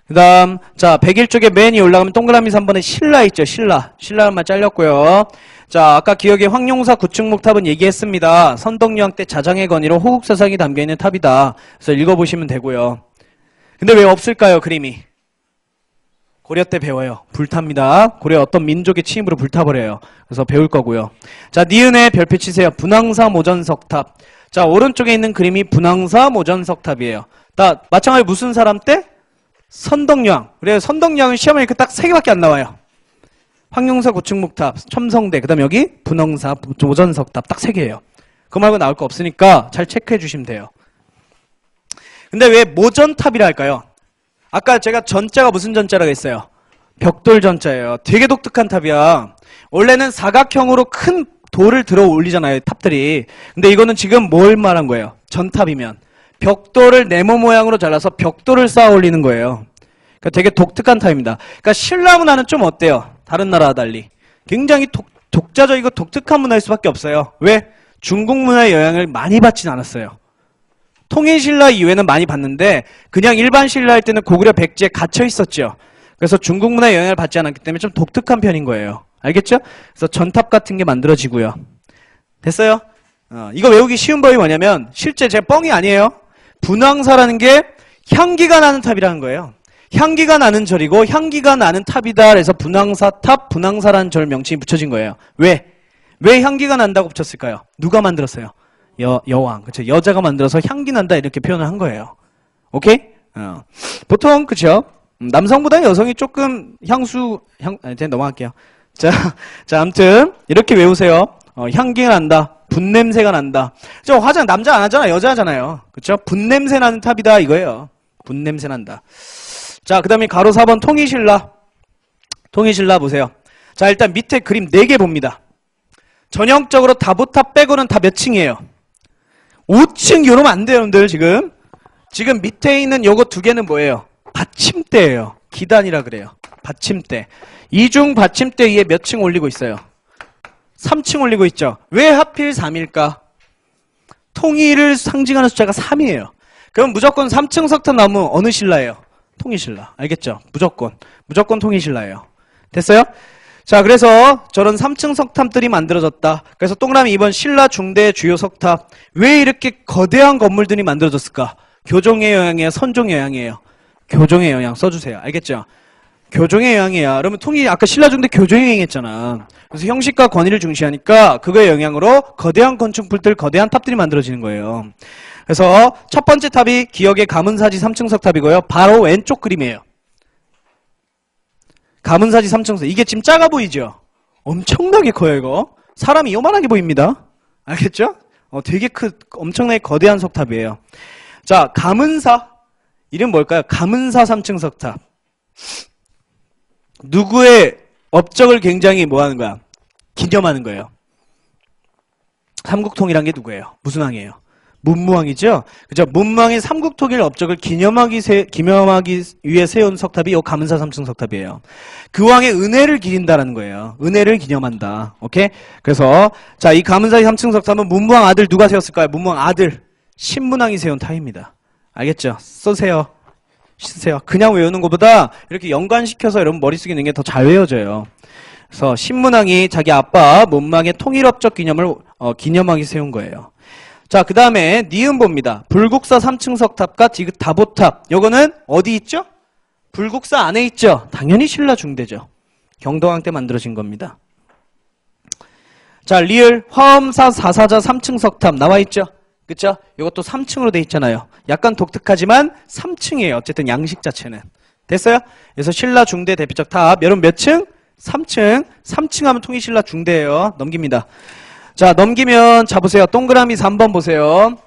[SPEAKER 1] 그 다음, 자, 101쪽에 맨 위에 올라가면 동그라미 3번에 신라 있죠. 신라만 잘렸고요. 자, 아까 기억에 황룡사 구축목탑은 얘기했습니다. 선덕여왕 때 자장의 건의로 호국사상이 담겨있는 탑이다. 그래서 읽어보시면 되고요. 근데 왜 없을까요, 그림이? 고려 때 배워요. 불탑니다. 고려 어떤 민족의 침입으로 불타버려요. 그래서 배울 거고요. 자, 니은의 별표 치세요. 분황사 모전석탑. 자, 오른쪽에 있는 그림이 분황사 모전석탑이에요. 마찬가지로 무슨 사람 때? 선덕여왕. 그래요. 선덕여왕은 시험에 이렇게 딱 3개밖에 안 나와요. 황룡사 고충목탑, 첨성대, 그 다음에 여기 분황사 모전석탑 딱 3개예요. 그거 말고 나올 거 없으니까 잘 체크해 주시면 돼요. 근데 왜 모전탑이라 할까요? 아까 제가 전자가 무슨 전자라고 했어요? 벽돌 전자예요. 되게 독특한 탑이야. 원래는 사각형으로 큰 돌을 들어 올리잖아요, 탑들이. 근데 이거는 지금 뭘 말한 거예요? 전탑이면 벽돌을 네모 모양으로 잘라서 벽돌을 쌓아 올리는 거예요. 그러니까 되게 독특한 탑입니다. 그러니까 신라 문화는 좀 어때요? 다른 나라와 달리 굉장히 독자적이고 독특한 문화일 수밖에 없어요. 왜? 중국 문화의 영향을 많이 받진 않았어요. 통일신라 이후에는 많이 받는데 그냥 일반 신라 할 때는 고구려 백제에 갇혀 있었죠. 그래서 중국 문화의 영향을 받지 않았기 때문에 좀 독특한 편인 거예요. 알겠죠? 그래서 전탑 같은 게 만들어지고요. 됐어요? 이거 외우기 쉬운 법이 뭐냐면 실제 제 뻥이 아니에요. 분황사라는 게 향기가 나는 탑이라는 거예요. 향기가 나는 절이고 향기가 나는 탑이다. 그래서 분황사탑, 분황사라는 절 명칭이 붙여진 거예요. 왜? 왜 향기가 난다고 붙였을까요? 누가 만들었어요? 여왕. 그쵸? 여자가 만들어서 향기 난다 이렇게 표현을 한 거예요. 오케이? 보통 그쵸? 남성보다 여성이 조금 이제 넘어갈게요. 자, 아무튼 이렇게 외우세요. 향기가 난다. 분냄새가 난다. 저 화장 남자 안 하잖아. 여자 하잖아요. 그쵸? 분냄새 나는 탑이다 이거예요. 분냄새 난다. 자, 그 다음에 가로 4번 통일신라. 통일신라 보세요. 자, 일단 밑에 그림 4개 봅니다. 전형적으로 다보탑 빼고는 다 몇 층이에요? 5층 이러면 안 돼요, 여러분들 지금. 지금 밑에 있는 요거 2개는 뭐예요? 받침대예요. 기단이라 그래요. 받침대. 이중 받침대 위에 몇 층 올리고 있어요? 3층 올리고 있죠. 왜 하필 3일까? 통일을 상징하는 숫자가 3이에요. 그럼 무조건 3층 석탑 나오면 어느 신라예요? 통일신라. 알겠죠? 무조건 통일신라예요. 됐어요? 자, 그래서 저런 3층 석탑들이 만들어졌다. 그래서 동그라미 2번 신라 중대 주요 석탑. 왜 이렇게 거대한 건물들이 만들어졌을까? 교종의 영향이에요? 선종의 영향이에요? 교종의 영향 써주세요. 알겠죠? 교종의 영향이야. 그러면 아까 신라 중대 교종의 영향했잖아. 그래서 형식과 권위를 중시하니까 그거의 영향으로 거대한 건축물들, 거대한 탑들이 만들어지는 거예요. 그래서 첫 번째 탑이 기억의 가문사지 3층 석탑이고요. 바로 왼쪽 그림이에요. 가문사지 3층석. 이게 지금 작아 보이죠? 엄청나게 커요, 이거. 사람이 요만하게 보입니다. 알겠죠? 되게 엄청나게 거대한 석탑이에요. 자, 가문사. 이름 뭘까요? 가문사 3층 석탑. 누구의 업적을 굉장히 뭐 하는 거야? 기념하는 거예요. 삼국통일한 게 누구예요? 무슨 왕이에요? 문무왕이죠? 그죠? 문무왕의 삼국통일 업적을 기념하기 위해 세운 석탑이 이 가문사 3층 석탑이에요. 그 왕의 은혜를 기린다라는 거예요. 은혜를 기념한다. 오케이? 그래서 자, 이 가문사 3층 석탑은 문무왕 아들 누가 세웠을까요? 문무왕 아들 신문왕이 세운 탑입니다. 알겠죠? 쓰세요. 그냥 외우는 것보다 이렇게 연관시켜서 여러분 머릿속에 있는 게 더 잘 외워져요. 그래서 신문왕이 자기 아빠 문무왕의 통일 업적 기념을 기념하기 세운 거예요. 자, 그 다음에 니은 봅니다. 불국사 3층 석탑과 디귿 다보탑. 요거는 어디 있죠? 불국사 안에 있죠? 당연히 신라 중대죠. 경동왕 때 만들어진 겁니다. 자, 리을 화엄사 4사자 3층 석탑 나와 있죠? 그쵸? 요것도 3층으로 돼 있잖아요. 약간 독특하지만 3층이에요. 어쨌든 양식 자체는. 됐어요? 그래서 신라 중대 대표적 탑. 여러분 몇 층? 3층. 3층 하면 통일신라 중대예요. 넘깁니다. 자, 넘기면 자 보세요. 동그라미 3번 보세요.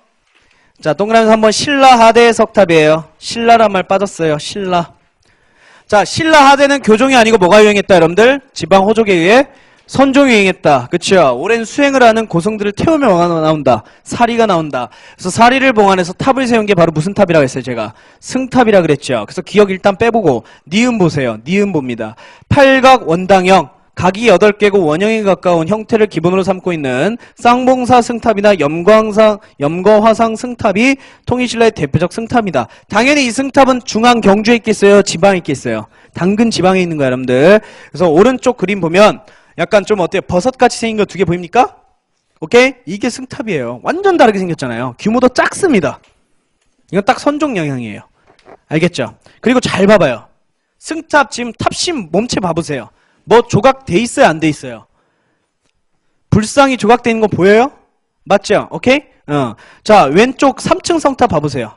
[SPEAKER 1] 자, 동그라미 3번 신라 하대 석탑이에요. 신라란 말 빠졌어요. 신라. 자, 신라 하대는 교종이 아니고 뭐가 유행했다 여러분들? 지방 호족에 의해 선종이 유행했다. 그쵸? 오랜 수행을 하는 고성들을 태우며 나온다. 사리가 나온다. 그래서 사리를 봉안해서 탑을 세운 게 바로 무슨 탑이라고 했어요 제가? 승탑이라 그랬죠. 그래서 기억 일단 빼보고 니은 보세요. 니은 봅니다. 팔각 원당형. 각이 8개고 원형에 가까운 형태를 기본으로 삼고 있는 쌍봉사 승탑이나 염거화상 승탑이 통일신라의 대표적 승탑이다. 당연히 이 승탑은 중앙 경주에 있겠어요? 지방에 있겠어요? 당근 지방에 있는 거야 여러분들. 그래서 오른쪽 그림 보면 약간 좀 어때요? 버섯같이 생긴 거 2개 보입니까? 오케이? 이게 승탑이에요. 완전 다르게 생겼잖아요. 규모도 작습니다. 이건 딱 선종 영향이에요. 알겠죠? 그리고 잘 봐봐요. 승탑 지금 탑심 몸체 봐보세요. 뭐 조각돼 있어요? 안 돼 있어요? 불상이 조각돼 있는 거 보여요? 맞죠? 오케이? 자, 왼쪽 3층 성탑 봐보세요.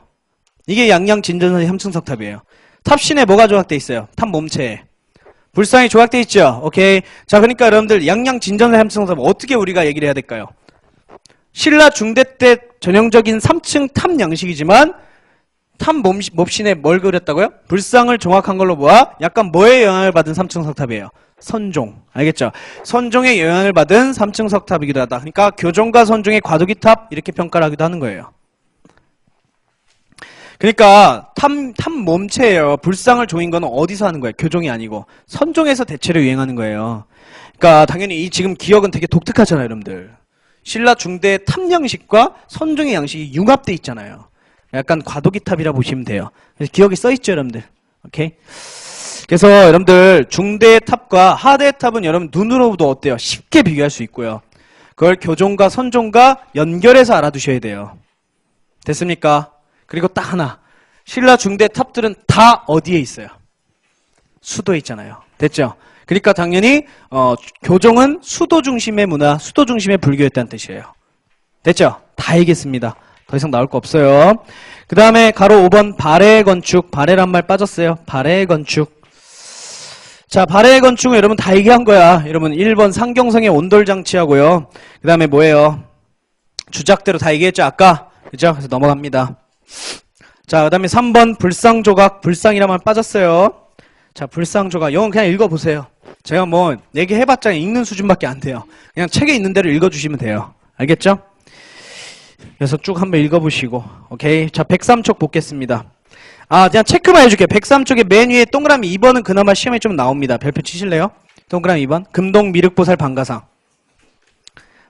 [SPEAKER 1] 이게 양양 진전선의 3층 성탑이에요. 탑신에 뭐가 조각돼 있어요? 탑 몸체에. 불상이 조각돼 있죠? 오케이. 자, 그러니까 여러분들 양양 진전선의 3층 성탑 어떻게 우리가 얘기를 해야 될까요? 신라 중대 때 전형적인 3층 탑 양식이지만 탑 몹신에 뭘 그렸다고요? 불상을 종합한 걸로 보아 약간 뭐에 영향을 받은 3층 석탑이에요? 선종. 알겠죠? 선종의 영향을 받은 3층 석탑이기도 하다. 그러니까 교종과 선종의 과도기 탑 이렇게 평가를 하기도 하는 거예요. 그러니까 탑 몸체예요. 불상을 조인 거는 어디서 하는 거예요? 교종이 아니고 선종에서 대체로 유행하는 거예요. 그러니까 당연히 이 지금 기억은 되게 독특하잖아요, 여러분들. 신라 중대 탑 양식과 선종의 양식이 융합돼 있잖아요. 약간 과도기 탑이라 보시면 돼요. 그래서 기억이 써있죠, 여러분들. 오케이? 그래서 여러분들 중대의 탑과 하대의 탑은 여러분 눈으로도 어때요? 쉽게 비교할 수 있고요. 그걸 교종과 선종과 연결해서 알아두셔야 돼요. 됐습니까? 그리고 딱 하나. 신라 중대 탑들은 다 어디에 있어요? 수도에 있잖아요. 됐죠? 그러니까 당연히 교종은 수도 중심의 문화, 수도 중심의 불교였다는 뜻이에요. 됐죠? 다 얘기했습니다. 더 이상 나올 거 없어요. 그 다음에 가로 5번 발해 건축. 발해란 말 빠졌어요. 발해 건축. 자, 발해 건축은 여러분 다 얘기한 거야. 여러분 1번 상경성의 온돌장치하고요. 그 다음에 뭐예요? 주작대로 다 얘기했죠, 아까. 그죠? 그래서 넘어갑니다. 자, 그 다음에 3번 불상조각. 불상이란 말 빠졌어요. 자, 불상조각. 이건 그냥 읽어보세요. 제가 뭐 얘기해봤자 읽는 수준밖에 안 돼요. 그냥 책에 있는 대로 읽어주시면 돼요. 알겠죠? 그래서 쭉 한번 읽어보시고. 오케이. 자, 103쪽 보겠습니다. 그냥 체크만 해줄게요. 103쪽에 맨 위에 동그라미 2번은 그나마 시험에 좀 나옵니다. 별표 치실래요? 동그라미 2번. 금동 미륵보살 방가상.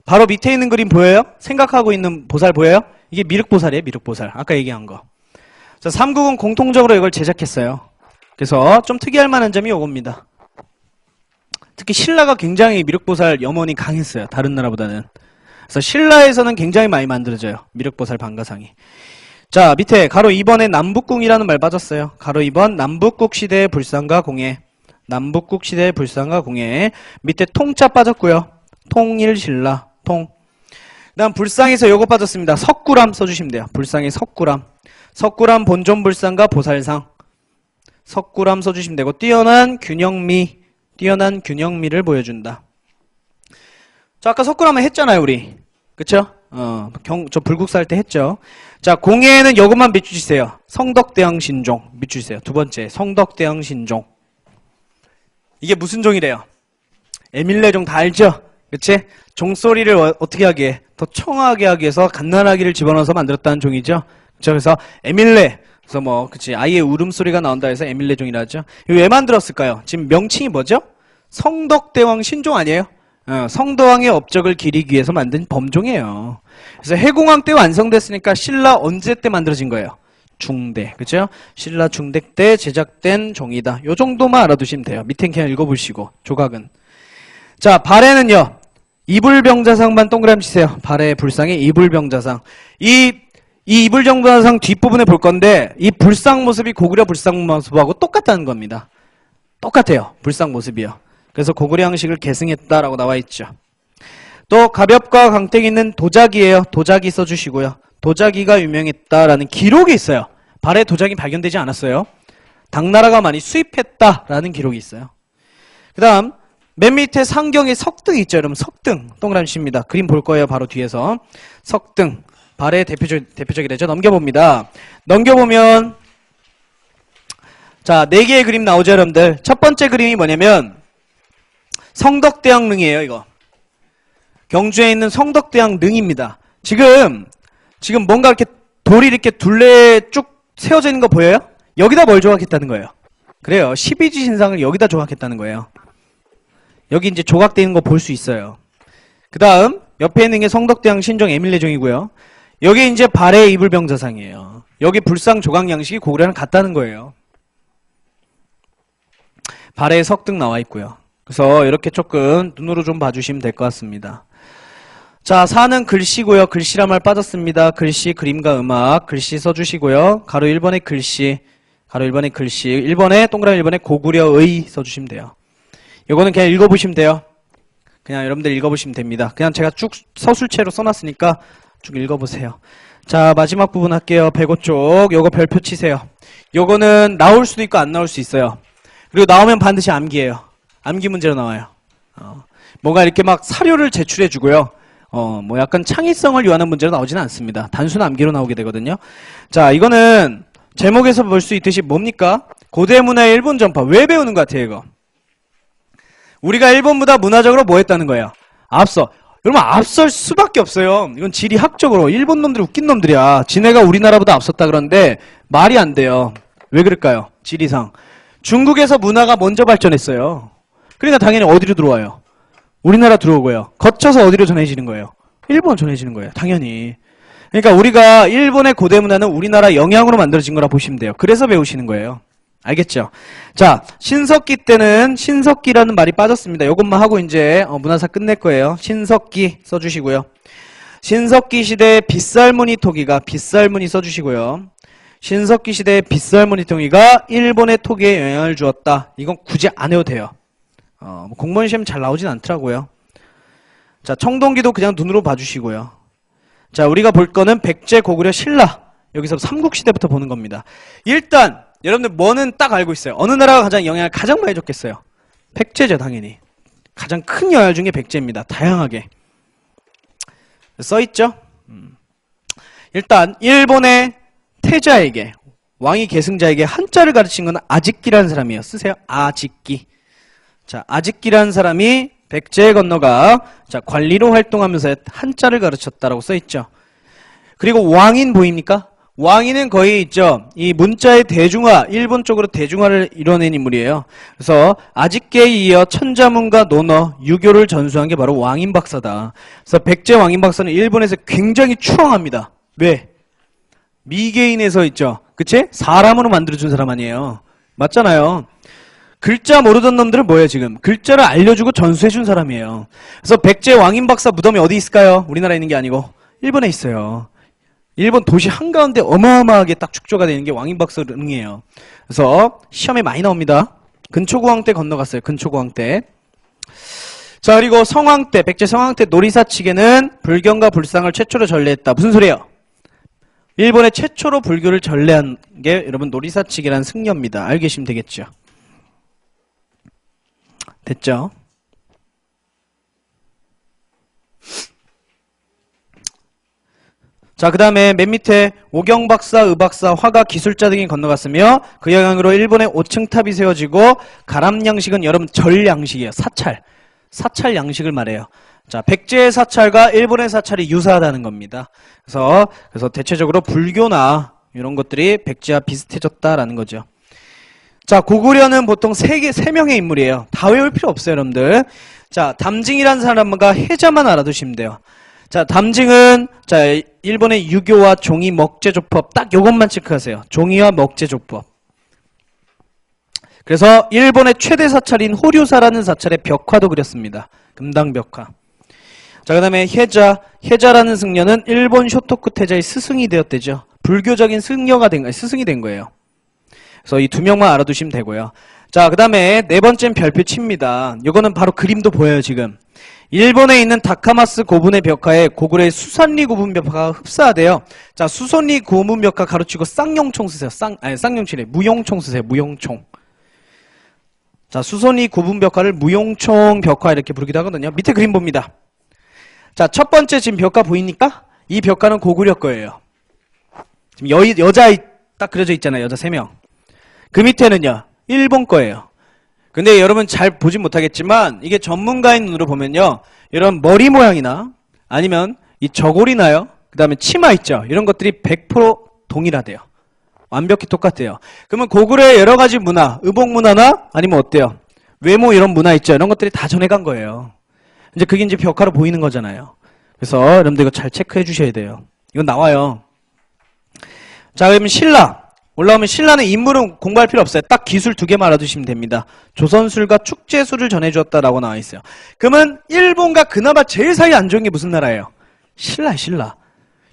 [SPEAKER 1] 바로 밑에 있는 그림 보여요? 생각하고 있는 보살 보여요? 이게 미륵보살이에요, 미륵보살. 아까 얘기한 거. 자, 3국은 공통적으로 이걸 제작했어요. 그래서 좀 특이할 만한 점이 이겁니다. 특히 신라가 굉장히 미륵보살 염원이 강했어요. 다른 나라보다는. 그래서 신라에서는 굉장히 많이 만들어져요. 미륵보살 방가상이. 자, 밑에 가로 2번에 남북궁이라는 말 빠졌어요. 가로 2번 남북국 시대의 불상과 공예. 남북국 시대의 불상과 공예. 밑에 통자 빠졌고요. 통일신라. 통. 그 다음 불상에서 요거 빠졌습니다. 석굴암 써주시면 돼요. 불상의 석굴암. 석굴암 본존 불상과 보살상. 석굴암 써주시면 되고 뛰어난 균형미를 보여준다. 자, 아까 석굴암을 했잖아요, 우리. 그쵸? 저 불국사 할 때 했죠. 자, 공예에는 요것만 밑주세요. 성덕대왕 신종. 밑주세요. 두 번째, 성덕대왕 신종. 이게 무슨 종이래요? 에밀레종 다 알죠? 그치? 종소리를 어떻게 하게? 더 청하게 하기 위해서 갓난아기를 집어넣어서 만들었다는 종이죠? 그쵸? 그래서 에밀레. 그래서 뭐, 그치? 아이의 울음소리가 나온다 해서 에밀레종이라 하죠. 이거 왜 만들었을까요? 지금 명칭이 뭐죠? 성덕대왕 신종 아니에요? 성덕왕의 업적을 기리기 위해서 만든 범종이에요. 그래서 해공왕 때 완성됐으니까 신라 언제 때 만들어진 거예요? 중대. 그죠? 신라 중대 때 제작된 종이다. 요 정도만 알아두시면 돼요. 밑엔 그냥 읽어보시고. 조각은. 자, 발해는요. 이불병자상만 동그라미 치세요. 발해 불상의 이불병자상. 이 이불병자상 뒷부분에 볼 건데 이 불상 모습이 고구려 불상 모습하고 똑같다는 겁니다. 똑같아요. 불상 모습이요. 그래서 고구려 양식을 계승했다라고 나와 있죠. 또 가볍과 강택이 있는 도자기예요. 도자기 써주시고요. 도자기가 유명했다라는 기록이 있어요. 발해 도자기 발견되지 않았어요. 당나라가 많이 수입했다라는 기록이 있어요. 그 다음 맨 밑에 상경에 석등이 있죠. 여러분 석등 동그라미 칩니다. 그림 볼 거예요. 바로 뒤에서 석등 발해 대표적이래죠. 넘겨봅니다. 넘겨보면 자, 4개의 그림 나오죠, 여러분들. 첫 번째 그림이 뭐냐면 성덕대왕 릉이에요, 이거. 경주에 있는 성덕대왕 릉입니다. 지금 뭔가 이렇게 돌이 이렇게 둘레 쭉 세워져 있는 거 보여요? 여기다 뭘 조각했다는 거예요? 그래요. 12지 신상을 여기다 조각했다는 거예요. 여기 이제 조각되어 있는 거 볼 수 있어요. 그 다음, 옆에 있는 게 성덕대왕 신종 에밀레종이고요. 여기 이제 발해 이불병자상이에요. 여기 불상 조각 양식이 고구려랑 같다는 거예요. 발해 석등 나와 있고요. 그래서 이렇게 조금 눈으로 좀 봐주시면 될 것 같습니다. 자, 4는 글씨고요. 글씨란 말 빠졌습니다. 글씨, 그림과 음악, 글씨 써주시고요. 가로 1번에 글씨, 가로 1번에 글씨, 1번에 동그라미 1번에 고구려의 써주시면 돼요. 요거는 그냥 읽어보시면 돼요. 그냥 여러분들 읽어보시면 됩니다. 그냥 제가 쭉 서술체로 써놨으니까 쭉 읽어보세요. 자, 마지막 부분 할게요. 105쪽. 요거 별표 치세요. 요거는 나올 수도 있고 안 나올 수 있어요. 그리고 나오면 반드시 암기예요. 암기 문제로 나와요. 뭐가 이렇게 막 사료를 제출해주고요. 뭐 약간 창의성을 요하는 문제로 나오지는 않습니다. 단순 암기로 나오게 되거든요. 자, 이거는 제목에서 볼 수 있듯이 뭡니까? 고대문화의 일본 전파. 왜 배우는 것 같아요, 이거? 우리가 일본보다 문화적으로 뭐 했다는 거예요? 앞서. 여러분, 앞설 수밖에 없어요. 이건 지리학적으로. 일본 놈들이 웃긴 놈들이야. 지네가 우리나라보다 앞섰다 그러는데 말이 안 돼요. 왜 그럴까요? 지리상. 중국에서 문화가 먼저 발전했어요. 그러니까 당연히 어디로 들어와요? 우리나라 들어오고요. 거쳐서 어디로 전해지는 거예요? 일본 전해지는 거예요. 당연히. 그러니까 우리가 일본의 고대 문화는 우리나라 영향으로 만들어진 거라 보시면 돼요. 그래서 배우시는 거예요. 알겠죠? 자, 신석기 때는 신석기라는 말이 빠졌습니다. 이것만 하고 이제 문화사 끝낼 거예요. 신석기 써주시고요. 신석기 시대의 빗살무늬 토기가 빗살무늬 써주시고요. 신석기 시대의 빗살무늬 토기가 일본의 토기에 영향을 주었다. 이건 굳이 안 해도 돼요. 공무원 시험 잘 나오진 않더라고요. 자, 청동기도 그냥 눈으로 봐주시고요. 자, 우리가 볼 거는 백제, 고구려, 신라. 여기서 삼국시대부터 보는 겁니다. 일단 여러분들 뭐는 딱 알고 있어요. 어느 나라가 영향을 가장 많이 줬겠어요? 백제죠, 당연히. 가장 큰 영향 중에 백제입니다. 다양하게. 써있죠? 일단 일본의 태자에게, 왕위 계승자에게 한자를 가르친 건 아직기라는 사람이에요. 쓰세요. 아직기. 자, 아직기라는 사람이 백제에 건너가 관리로 활동하면서 한자를 가르쳤다라고 써있죠. 그리고 왕인 보입니까? 왕인은 거의 있죠. 이 문자의 대중화, 일본 쪽으로 대중화를 이뤄낸 인물이에요. 그래서 아직기에 이어 천자문과 논어, 유교를 전수한 게 바로 왕인 박사다. 그래서 백제 왕인 박사는 일본에서 굉장히 추앙합니다. 왜? 미개인에서 있죠. 그치? 사람으로 만들어준 사람 아니에요. 맞잖아요. 글자 모르던 놈들은 뭐예요, 지금? 글자를 알려주고 전수해준 사람이에요. 그래서 백제 왕인 박사 무덤이 어디 있을까요? 우리나라에 있는 게 아니고 일본에 있어요. 일본 도시 한가운데 어마어마하게 딱 축조가 되는 게 왕인 박사 응이에요. 그래서 시험에 많이 나옵니다. 근초고왕 때 건너갔어요. 근초고왕 때. 자, 그리고 성왕 때, 백제 성왕 때 노리사치계는 불경과 불상을 최초로 전래했다. 무슨 소리예요? 일본에 최초로 불교를 전래한 게 여러분 노리사치계라는 승려입니다. 알고 계시면 되겠죠. 됐죠? 자, 그 다음에 맨 밑에 오경박사, 의박사, 화가, 기술자 등이 건너갔으며 그 영향으로 일본의 5층 탑이 세워지고 가람 양식은 여러분 절 양식이에요. 사찰. 사찰 양식을 말해요. 자, 백제의 사찰과 일본의 사찰이 유사하다는 겁니다. 그래서 대체적으로 불교나 이런 것들이 백제와 비슷해졌다라는 거죠. 자, 고구려는 보통 세 명의 인물이에요. 다 외울 필요 없어요, 여러분들. 자, 담징이라는 사람과 해자만 알아두시면 돼요. 자, 담징은 자, 일본의 유교와 종이 먹제조법 딱 요것만 체크하세요. 종이와 먹제조법. 그래서 일본의 최대 사찰인 호류사라는 사찰의 벽화도 그렸습니다. 금당벽화. 자, 그 다음에 해자라는 승려는 일본 쇼토쿠 태자의 스승이 되었대죠. 불교적인 스승이 된 거예요. 그래서 이 두 명만 알아두시면 되고요. 자, 그 다음에 네 번째는 별표 칩니다. 요거는 바로 그림도 보여요, 지금. 일본에 있는 다카마스 고분의 벽화에 고구려의 수산리 고분 벽화가 흡사하대요. 자, 수산리 고분 벽화 가로치고 쌍용총 쓰세요. 쌍용치래. 무용총 쓰세요. 무용총. 자, 수산리 고분 벽화를 무용총 벽화 이렇게 부르기도 하거든요. 밑에 그림 봅니다. 자, 첫 번째 지금 벽화 보입니까? 이 벽화는 고구려 거예요. 지금 여자 딱 그려져 있잖아요. 여자 3명. 그 밑에는요. 일본 거예요. 근데 여러분 잘 보진 못하겠지만 이게 전문가인 눈으로 보면요. 이런 머리 모양이나 아니면 이 저고리나요? 그 다음에 치마 있죠. 이런 것들이 100% 동일하대요. 완벽히 똑같대요. 그러면 고구려의 여러 가지 문화, 의복 문화나 아니면 어때요? 외모 이런 문화 있죠. 이런 것들이 다 전해간 거예요. 이제 그게 이제 벽화로 보이는 거잖아요. 그래서 여러분들 이거 잘 체크해 주셔야 돼요. 이건 나와요. 자, 그러면 신라. 올라오면 신라는 인물은 공부할 필요 없어요. 딱 기술 2개만 알아두시면 됩니다. 조선술과 축제술을 전해주었다라고 나와 있어요. 그러면 일본과 그나마 제일 사이 안 좋은 게 무슨 나라예요? 신라.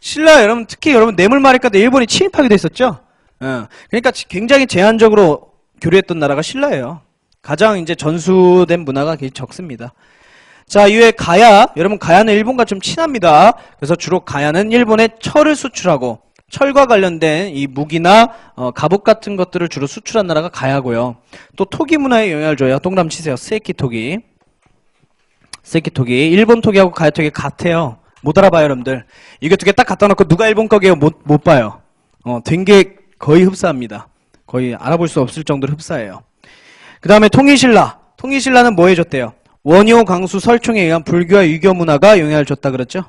[SPEAKER 1] 신라 여러분 특히 여러분 뇌물말일까 때 일본이 침입하기도 했었죠? 그러니까 굉장히 제한적으로 교류했던 나라가 신라예요. 가장 이제 전수된 문화가 적습니다. 자, 이외에 가야, 여러분 가야는 일본과 좀 친합니다. 그래서 주로 가야는 일본에 철을 수출하고 철과 관련된 이 무기나 갑옷 같은 것들을 주로 수출한 나라가 가야고요. 또 토기 문화에 영향을 줘요. 동그라미 치세요. 세키 토기. 세키 토기. 일본 토기하고 가야 토기 같아요. 못 알아봐요, 여러분들. 이거 두 개 딱 갖다 놓고 누가 일본 거게요? 못 봐요. 된 게 거의 흡사합니다. 거의 알아볼 수 없을 정도로 흡사해요. 그 다음에 통일신라. 통일신라는 뭐 해줬대요? 원효, 강수, 설총에 의한 불교와 유교 문화가 영향을 줬다 그랬죠?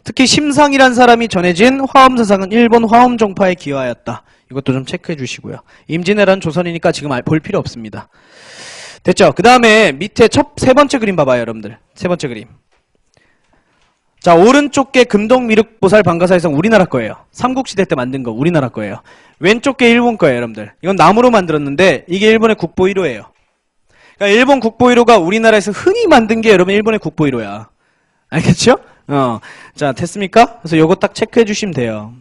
[SPEAKER 1] 특히 심상이란 사람이 전해진 화엄사상은 일본 화엄 종파에 기여하였다. 이것도 좀 체크해 주시고요. 임진왜란 조선이니까 지금 볼 필요 없습니다. 됐죠? 그 다음에 밑에 세 번째 그림 봐봐요, 여러분들. 세 번째 그림. 자, 오른쪽 게 금동미륵보살 방가사의성 우리나라 거예요. 삼국시대 때 만든 거 우리나라 거예요. 왼쪽 게 일본 거예요, 여러분들. 이건 나무로 만들었는데 이게 일본의 국보 1호예요. 그러니까 일본 국보 1호가 우리나라에서 흔히 만든 게 여러분 일본의 국보 1호야. 알겠죠? 자, 됐습니까? 그래서 요거 딱 체크해 주시면 돼요.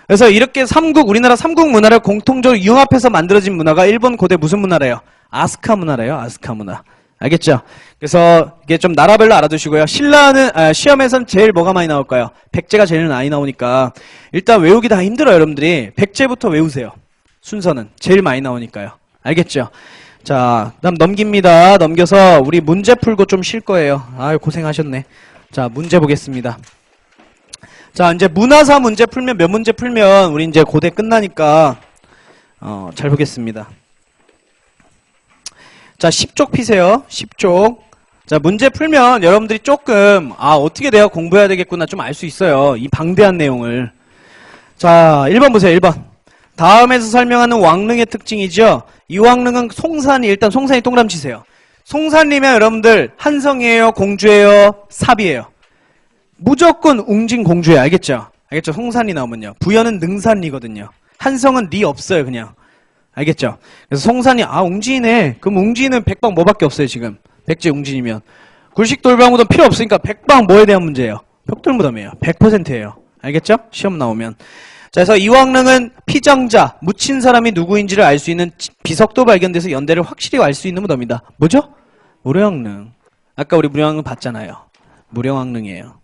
[SPEAKER 1] 그래서 이렇게 우리나라 삼국 문화를 공통적으로 융합해서 만들어진 문화가 일본 고대 무슨 문화래요? 아스카 문화래요. 아스카 문화. 알겠죠? 그래서 이게 좀 나라별로 알아두시고요. 신라는 시험에선 제일 뭐가 많이 나올까요? 백제가 제일 많이 나오니까 일단 외우기 다 힘들어요, 여러분들이. 백제부터 외우세요. 순서는 제일 많이 나오니까요. 알겠죠? 자, 그다음 넘깁니다. 넘겨서 우리 문제 풀고 좀 쉴 거예요. 아유, 고생하셨네. 자, 문제 보겠습니다. 자, 이제 문화사 문제 풀면 몇 문제 풀면 우리 이제 고대 끝나니까 잘 보겠습니다. 자, 10쪽 피세요. 10쪽. 자, 문제 풀면 여러분들이 조금 어떻게 내가 공부해야 되겠구나 좀 알 수 있어요. 이 방대한 내용을. 자, 1번 보세요. 1번. 다음에서 설명하는 왕릉의 특징이죠. 이 왕릉은 송산이, 일단 송산이 동그라미 치세요. 송산이면 여러분들 한성이에요, 공주예요, 삽이에요. 무조건 웅진 공주예요. 알겠죠? 알겠죠? 송산이 나오면요. 부여는 능산이거든요. 한성은 리 없어요, 그냥. 알겠죠? 그래서 송산이 웅진이네. 그럼 웅진은 백방 뭐밖에 없어요, 지금. 백제 웅진이면. 굴식 돌방무덤 필요 없으니까 백방 뭐에 대한 문제예요? 벽돌무덤이에요. 100%예요. 알겠죠? 시험 나오면. 자, 그래서 이 왕릉은 피장자, 묻힌 사람이 누구인지를 알 수 있는 비석도 발견돼서 연대를 확실히 알 수 있는 무덤이다. 뭐죠? 무령왕릉. 아까 우리 무령왕릉 봤잖아요. 무령왕릉이에요.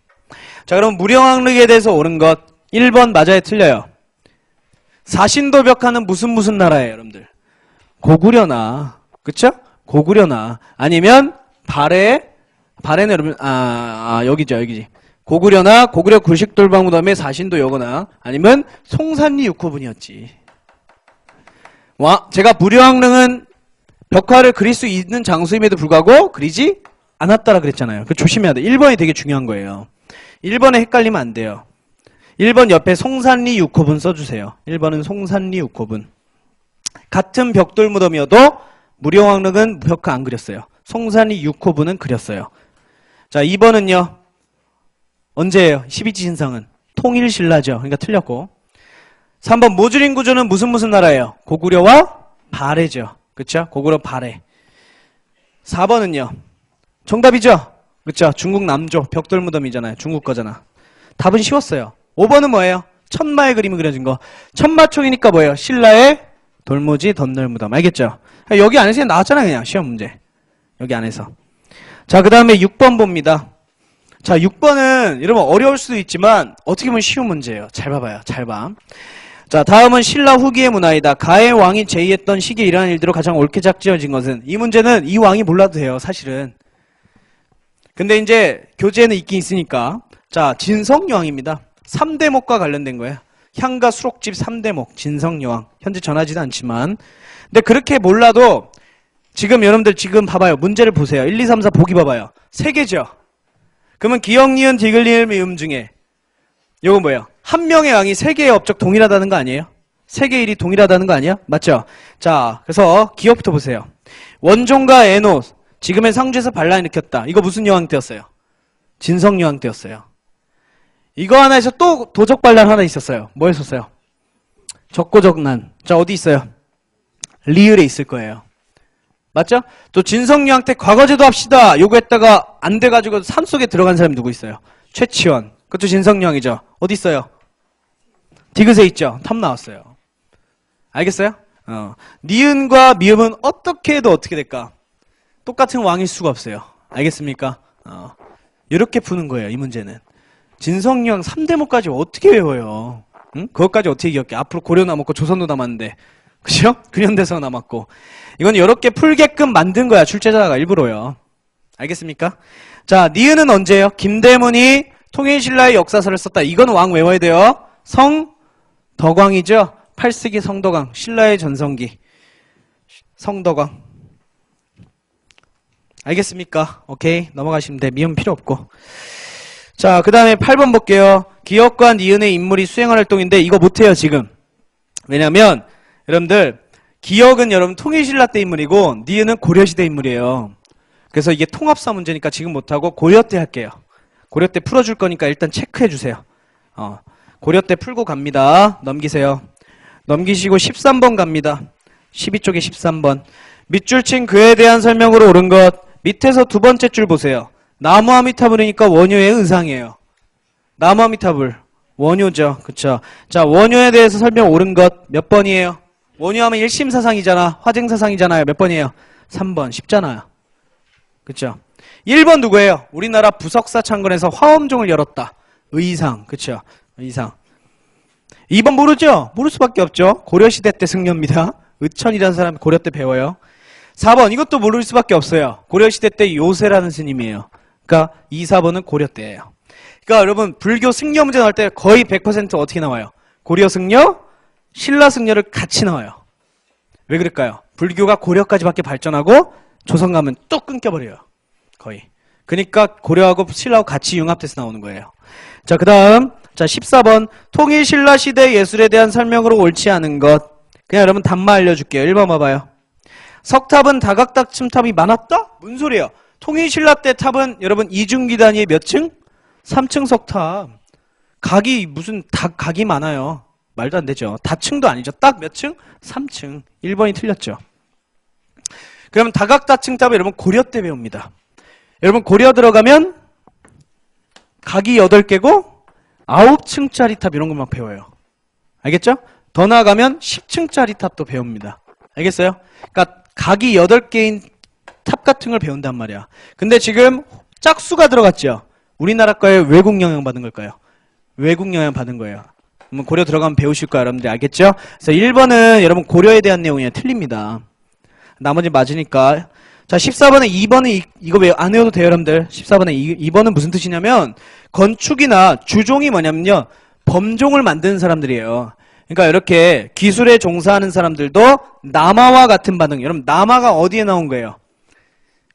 [SPEAKER 1] 자, 그럼 무령왕릉에 대해서 옳은 것 1번 맞아요, 틀려요? 사신도벽화는 무슨 나라예요, 여러분들? 고구려나, 그쵸? 고구려나 아니면 발해는 여러분 여기지. 고구려나 고구려 굴식돌방무덤의 사신도 여거나 아니면 송산리 6호분이었지. 제가 무령왕릉은 벽화를 그릴 수 있는 장소임에도 불구하고 그리지 않았다라 그랬잖아요. 그 조심해야 돼. 1번이 되게 중요한 거예요. 1번에 헷갈리면 안 돼요. 1번 옆에 송산리 6호분 써주세요. 1번은 송산리 6호분. 같은 벽돌무덤이어도 무령왕릉은 벽화 안 그렸어요. 송산리 6호분은 그렸어요. 자, 2번은요. 언제예요? 12지신상은? 통일신라죠. 그러니까 틀렸고. 3번 모주린 구조는 무슨 나라예요? 고구려와 발해죠. 그쵸? 고구려 발해. 4번은요. 정답이죠? 그쵸? 중국 남조 벽돌무덤이잖아요. 중국 거잖아. 답은 쉬웠어요. 5번은 뭐예요? 천마의 그림이 그려진 거. 천마총이니까 뭐예요? 신라의 돌무지 덧널무덤. 알겠죠? 여기 안에서 나왔잖아요. 그냥 시험 문제. 여기 안에서. 자, 그 다음에 6번 봅니다. 자, 6번은 여러분 어려울 수도 있지만 어떻게 보면 쉬운 문제예요. 잘 봐봐요. 잘 봐. 자, 다음은 신라 후기의 문화이다. 가의 왕이 제의했던 시기에 일어난 일대로 가장 옳게 작지어진 것은, 이 문제는 이 왕이 몰라도 돼요. 사실은. 근데 이제 교재에는 있긴 있으니까. 자, 진성여왕입니다. 3대목과 관련된 거예요. 향가 수록집 3대목 진성여왕. 현재 전하지도 않지만. 근데 그렇게 몰라도 지금 여러분들 지금 봐봐요. 문제를 보세요. 1, 2, 3, 4 보기 봐봐요. 3개죠. 그러면 기역, 니은, 디귿, 리을, 미음 중에 요거 뭐예요? 한 명의 왕이 3개의 업적 동일하다는 거 아니에요? 3개의 일이 동일하다는 거 아니에요? 맞죠? 자, 그래서 기역부터 보세요. 원종과 에노, 지금의 상주에서 반란을 일으켰다. 이거 무슨 여왕 때였어요? 진성여왕 때였어요. 이거 하나에서 또 도적 반란 하나 있었어요. 뭐 했었어요? 적고적난. 자, 어디 있어요? 리을에 있을 거예요. 맞죠? 또 진성여왕 때 과거제도 합시다 요구했다가 안 돼가지고 산속에 들어간 사람이 누구 있어요? 최치원. 그것도 진성여왕이죠. 어디 있어요? 디귿에 있죠. 탐 나왔어요. 알겠어요? 니은과 미음은 어떻게 해도 어떻게 될까? 똑같은 왕일 수가 없어요. 알겠습니까? 이렇게 푸는 거예요, 이 문제는. 진성령 3대모까지 어떻게 외워요? 응? 그것까지 어떻게 기억해? 앞으로 고려 남았고 조선도 남았는데. 그죠? 근현대사가 남았고. 이건 이렇게 풀게끔 만든 거야, 출제자가 일부러요. 알겠습니까? 자, 니은은 언제예요? 김대문이 통일신라의 역사서를 썼다. 이건 왕 외워야 돼요. 성덕왕이죠? 8세기 성덕왕, 신라의 전성기. 성덕왕. 알겠습니까? 오케이. 넘어가시면 돼. 미음 필요 없고. 자, 그 다음에 8번 볼게요. 기역과 니은의 인물이 수행할 활동인데 이거 못해요, 지금. 왜냐면 여러분들 기역은 여러분 통일신라 때 인물이고 니은은 고려시대 인물이에요. 그래서 이게 통합사 문제니까 지금 못하고 고려 때 할게요. 고려 때 풀어줄 거니까 일단 체크해 주세요. 고려 때 풀고 갑니다. 넘기세요. 넘기시고 13번 갑니다. 12쪽에 13번. 밑줄 친 그에 대한 설명으로 옳은 것. 밑에서 두 번째 줄 보세요. 나무 아미타불이니까 원효의 의상이에요. 나무 아미타불. 원효죠. 그쵸. 자, 원효에 대해서 설명 옳은 것 몇 번이에요? 원효하면 1심 사상이잖아. 화쟁 사상이잖아요. 몇 번이에요? 3번. 쉽잖아요. 그쵸. 1번 누구예요? 우리나라 부석사 창건에서 화엄종을 열었다. 의상. 그쵸. 의상. 2번 모르죠? 모를 수밖에 없죠. 고려시대 때 승려입니다. 의천이라는 사람이 고려 때 배워요. 4번 이것도 모를 수밖에 없어요. 고려시대 때 요새라는 스님이에요. 그러니까 2, 4번은 고려 때예요. 그러니까 여러분 불교 승려 문제 나올 때 거의 100% 어떻게 나와요? 고려 승려, 신라 승려를 같이 나와요. 왜 그럴까요? 불교가 고려까지밖에 발전하고 조선 가면 뚝 끊겨버려요. 거의. 그러니까 고려하고 신라하고 같이 융합돼서 나오는 거예요. 자, 그 다음 자 14번 통일신라 시대 예술에 대한 설명으로 옳지 않은 것. 그냥 여러분 답만 알려줄게요. 1번 봐봐요. 석탑은 다각탑 층탑이 많았다? 무슨 소리예요? 통일신라 때 탑은 여러분 이중기 단위의 몇 층? 3층 석탑. 각이 무슨 각이 많아요. 말도 안 되죠. 다층도 아니죠. 딱 몇 층? 3층. 1번이 틀렸죠. 그러면 다각다층탑을 여러분 고려 때 배웁니다. 여러분 고려 들어가면 각이 8개고 9층짜리 탑 이런 것만 배워요. 알겠죠? 더 나아가면 10층짜리 탑도 배웁니다. 알겠어요? 그러니까 각이 8개인 탑 같은 걸 배운단 말이야. 근데 지금 짝수가 들어갔죠? 우리나라 거에 외국 영향 받은 걸까요? 외국 영향 받은 거예요. 그러면 고려 들어가면 배우실 거야, 여러분들. 알겠죠? 그래서 1번은 여러분 고려에 대한 내용이에요. 틀립니다. 나머지 맞으니까. 자, 14번에 2번은 이거 왜 안 외워도 돼요, 여러분들? 14번에 2번은 무슨 뜻이냐면 건축이나 주종이 뭐냐면요. 범종을 만드는 사람들이에요. 그러니까 이렇게 기술에 종사하는 사람들도 남아와 같은 반응. 여러분, 남아가 어디에 나온 거예요?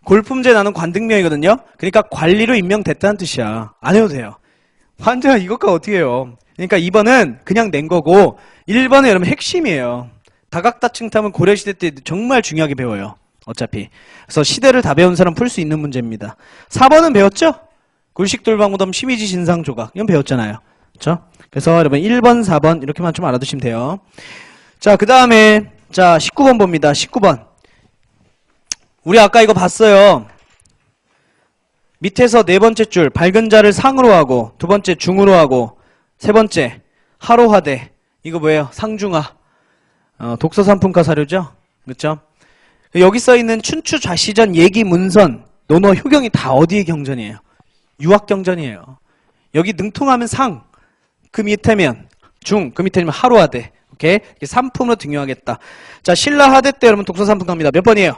[SPEAKER 1] 골품제 나는 관등명이거든요. 그러니까 관리로 임명됐다는 뜻이야. 안 해도 돼요. 완전 이것과 어떻게 해요? 그러니까 2번은 그냥 낸 거고 1번은 여러분 핵심이에요. 다각다층탑은 고려시대 때 정말 중요하게 배워요. 어차피. 그래서 시대를 다 배운 사람 풀 수 있는 문제입니다. 4번은 배웠죠? 굴식돌방무덤 심의지 진상조각. 이건 배웠잖아요. 그렇죠? 그래서 여러분 1번, 4번 이렇게만 좀 알아두시면 돼요. 자, 그 다음에 자 19번 봅니다. 19번. 우리 아까 이거 봤어요. 밑에서 네 번째 줄 밝은 자를 상으로 하고 두 번째 중으로 하고 세 번째 하로하대. 이거 뭐예요? 상중하. 독서산품가 사료죠? 그렇죠? 여기 써있는 춘추 좌시전 얘기 문선 논어 효경이 다 어디의 경전이에요? 유학 경전이에요. 여기 능통하면 상, 그 밑에면 중, 그 밑에면 하로하대. 오케이? 산품으로 등용하겠다. 자, 신라 하대 때 여러분 독서산품 갑니다. 몇 번이에요?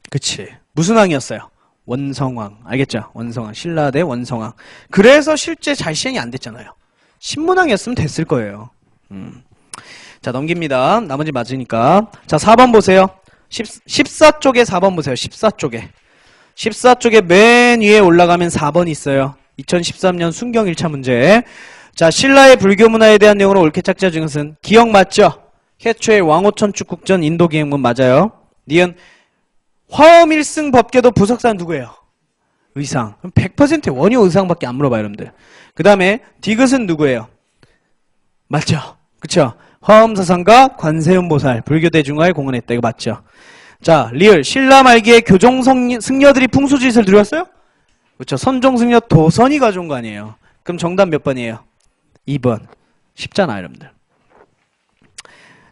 [SPEAKER 1] 그치. 무슨 왕이었어요? 원성왕. 알겠죠? 원성왕. 신라 대 원성왕. 그래서 실제 잘 시행이 안 됐잖아요. 신문왕이었으면 됐을 거예요. 자, 넘깁니다. 나머지 맞으니까. 자, 4번 보세요. 14쪽에 4번 보세요. 14쪽에. 14쪽에 맨 위에 올라가면 4번이 있어요. 2013년 순경 1차 문제. 자, 신라의 불교 문화에 대한 내용으로 옳게 착지한 증슨. 기억 맞죠? 해초의 왕호천축국전 인도기행문 맞아요. 니은 화엄 1승 법계도 부석사는 누구예요? 의상. 그럼 100% 원효 의상밖에 안 물어봐요, 여러분들. 그 다음에 디귿은 누구예요? 맞죠? 그쵸? 화엄사상과 관세음보살, 불교대중화에 공헌했다. 이거 맞죠? 자, 리을. 신라 말기에 교종 승려들이 풍수지릿을 누렸어요? 그쵸? 선종승려 도선이 가져온 거 아니에요? 그럼 정답 몇 번이에요? 2번. 쉽잖아, 여러분들.